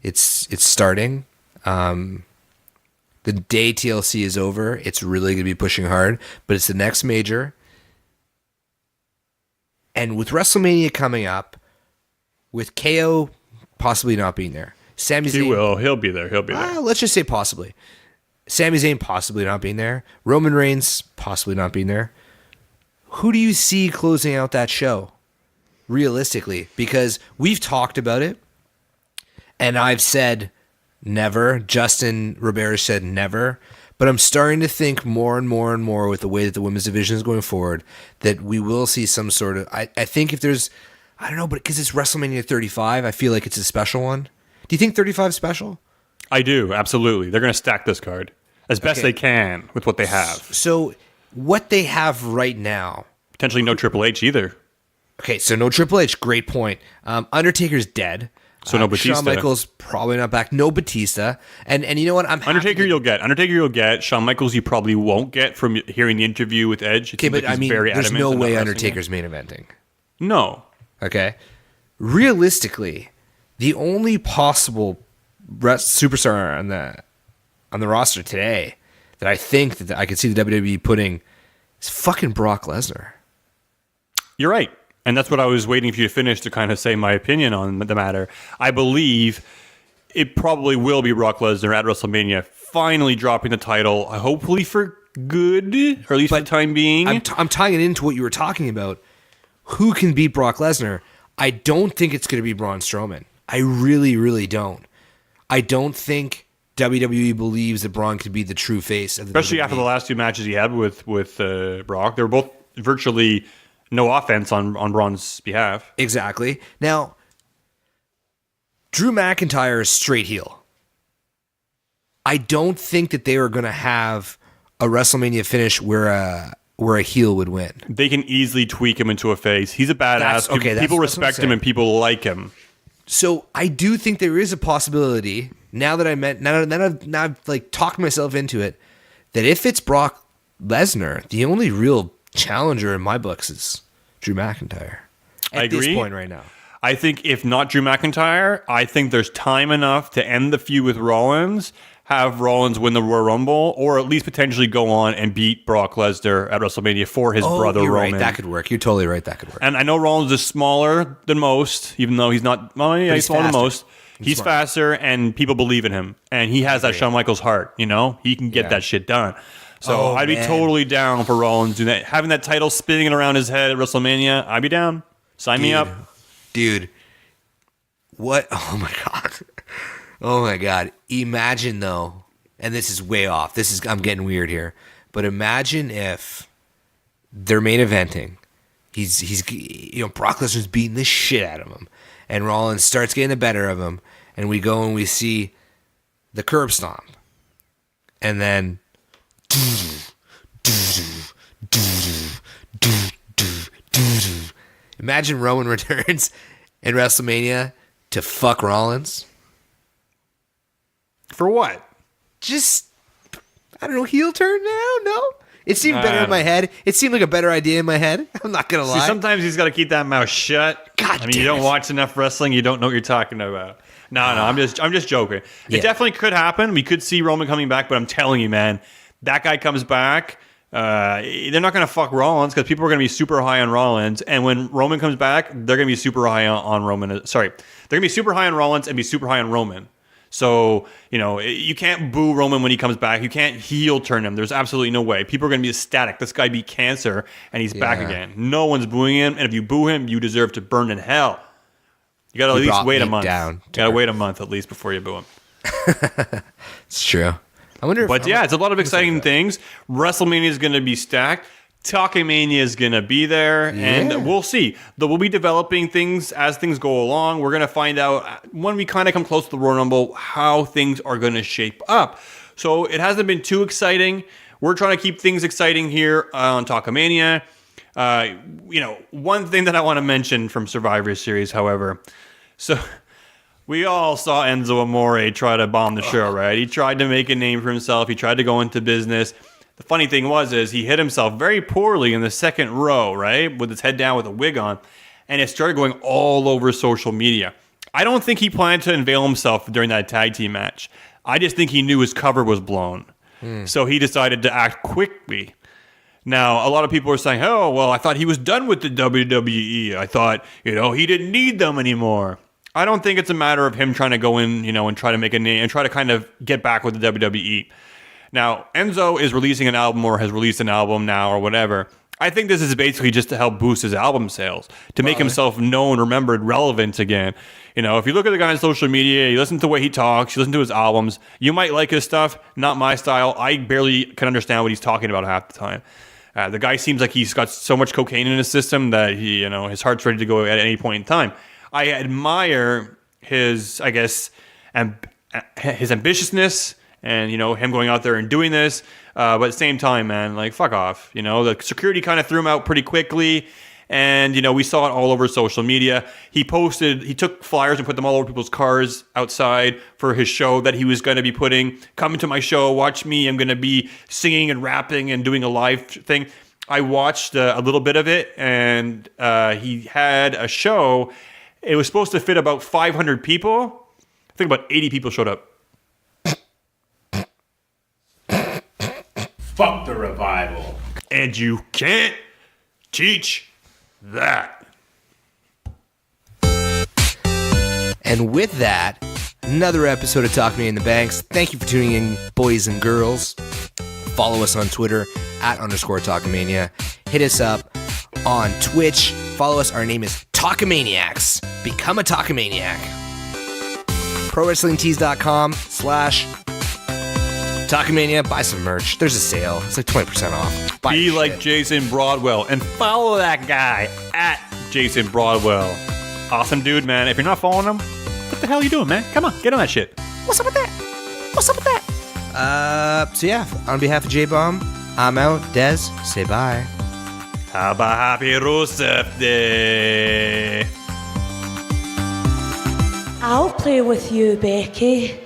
It's starting. The day TLC is over, it's really going to be pushing hard, but it's the next major. And with WrestleMania coming up, with KO possibly not being there, Sami Zayn... He will. He'll be there. He'll be there. Let's just say possibly. Sami Zayn possibly not being there. Roman Reigns possibly not being there. Who do you see closing out that show? Realistically, because we've talked about it, and I've said never. Justin Rivera said never, but I'm starting to think more and more and more with the way that the women's division is going forward that we will see some sort of. I think if there's, I don't know, but because it's WrestleMania 35, I feel like it's a special one. Do you think 35 is special? I do, absolutely. They're going to stack this card as best they can with what they have. So what they have right now, potentially no Triple H either. Okay, so no Triple H. Great point. Undertaker's dead. So no Batista. Shawn Michaels probably not back. No Batista. And you know what? Undertaker you'll get. Shawn Michaels you probably won't get from hearing the interview with Edge. Okay, but I mean, there's no way Undertaker's main eventing. No. Okay. Realistically, the only possible superstar on the roster today that I think that I could see the WWE putting is fucking Brock Lesnar. You're right. And that's what I was waiting for you to finish to kind of say my opinion on the matter. I believe it probably will be Brock Lesnar at WrestleMania finally dropping the title, hopefully for good, or at least for the time being. I'm tying it into what you were talking about. Who can beat Brock Lesnar? I don't think it's going to be Braun Strowman. I really, really don't. I don't think WWE believes that Braun could be the true face of the Especially WWE. after the last two matches he had with Brock. They were both virtually no offense on Braun's behalf. Exactly. Now, Drew McIntyre is straight heel. I don't think that they are going to have a WrestleMania finish where a heel would win. They can easily tweak him into a face. He's a badass. People respect him and people like him. So I do think there is a possibility now that I've like talked myself into it that if it's Brock Lesnar, the only real challenger in my books is Drew McIntyre. I agree. At this point right now. I think if not Drew McIntyre, I think there's time enough to end the feud with Rollins, have Rollins win the Royal Rumble, or at least potentially go on and beat Brock Lesnar at WrestleMania for his brother you're Roman. Right. That could work. You're totally right. That could work. And I know Rollins is smaller than most, even though he's not. Well, yeah, he's smaller than most. He's faster, and people believe in him. And he has that Shawn Michaels heart. You know, he can get that shit done. So I'd be totally down for Rollins doing that. Having that title spinning around his head at WrestleMania, I'd be down. Sign me up. Dude. What? Oh my God. Oh my God. Imagine though, and this is way off. I'm getting weird here. But imagine if they're main eventing. He's Brock Lesnar's beating the shit out of him. And Rollins starts getting the better of him. And we go and we see the curb stomp. And then imagine Roman returns in WrestleMania to fuck Rollins. For what? Just, I don't know, heel turn now? No? It seemed better in my head. It seemed like a better idea in my head. I'm not going to lie. See, sometimes he's got to keep that mouth shut. God you don't watch enough wrestling. You don't know what you're talking about. No, I'm just joking. It definitely could happen. We could see Roman coming back, but I'm telling you, man, that guy comes back. They're not going to fuck Rollins because people are going to be super high on Rollins. And when Roman comes back, they're going to be super high on Roman. Sorry. They're going to be super high on Rollins and be super high on Roman. So, you can't boo Roman when he comes back. You can't heel turn him. There's absolutely no way. People are going to be ecstatic. This guy beat cancer and he's back again. No one's booing him. And if you boo him, you deserve to burn in hell. You got to at least wait a month. You got to wait a month at least before you boo him. It's true. I wonder if, it's a lot of exciting things. WrestleMania is going to be stacked. Talkamania is going to be there, and we'll see. We'll be developing things as things go along. We're going to find out when we kind of come close to the Royal Rumble how things are going to shape up. So it hasn't been too exciting. We're trying to keep things exciting here on Talkamania. One thing that I want to mention from Survivor Series, however, so we all saw Enzo Amore try to bomb the show, right? He tried to make a name for himself. He tried to go into business. The funny thing is he hit himself very poorly in the second row, right? With his head down with a wig on. And it started going all over social media. I don't think he planned to unveil himself during that tag team match. I just think he knew his cover was blown. So he decided to act quickly. Now, a lot of people are saying, oh, well, I thought he was done with the WWE. I thought, he didn't need them anymore. I don't think it's a matter of him trying to go in, and try to make a name and try to kind of get back with the WWE. Now, Enzo is releasing an album or has released an album now or whatever. I think this is basically just to help boost his album sales, to make himself known, remembered, relevant again. If you look at the guy on social media, you listen to the way he talks, you listen to his albums, you might like his stuff, not my style. I barely can understand what he's talking about half the time. The guy seems like he's got so much cocaine in his system that his heart's ready to go at any point in time. I admire his, his ambitiousness and, him going out there and doing this. But at the same time, man, fuck off. The security kind of threw him out pretty quickly. And, we saw it all over social media. He took flyers and put them all over people's cars outside for his show that he was going to be putting. Come to my show, watch me. I'm going to be singing and rapping and doing a live thing. I watched a little bit of it, and he had a show. It was supposed to fit about 500 people. I think about 80 people showed up. Fuck the revival. And you can't teach that. And with that, another episode of Talkamania in the Banks. Thank you for tuning in, boys and girls. Follow us on Twitter @_Talkamania. Hit us up on Twitch. Follow us. Our name is Talkamaniacs. Become a Talkamaniac. ProWrestlingTees.com/Talkamania. Buy some merch. There's a sale. It's like 20% off. Buy Be your like shit. Jason Broadwell and follow that guy @Jason Broadwell. Awesome dude, man. If you're not following him, what the hell are you doing, man? Come on, get on that shit. What's up with that? So yeah, on behalf of J-Bomb, I'm out. Des, say bye. Have a happy Rusev Day. I'll play with you, Becky.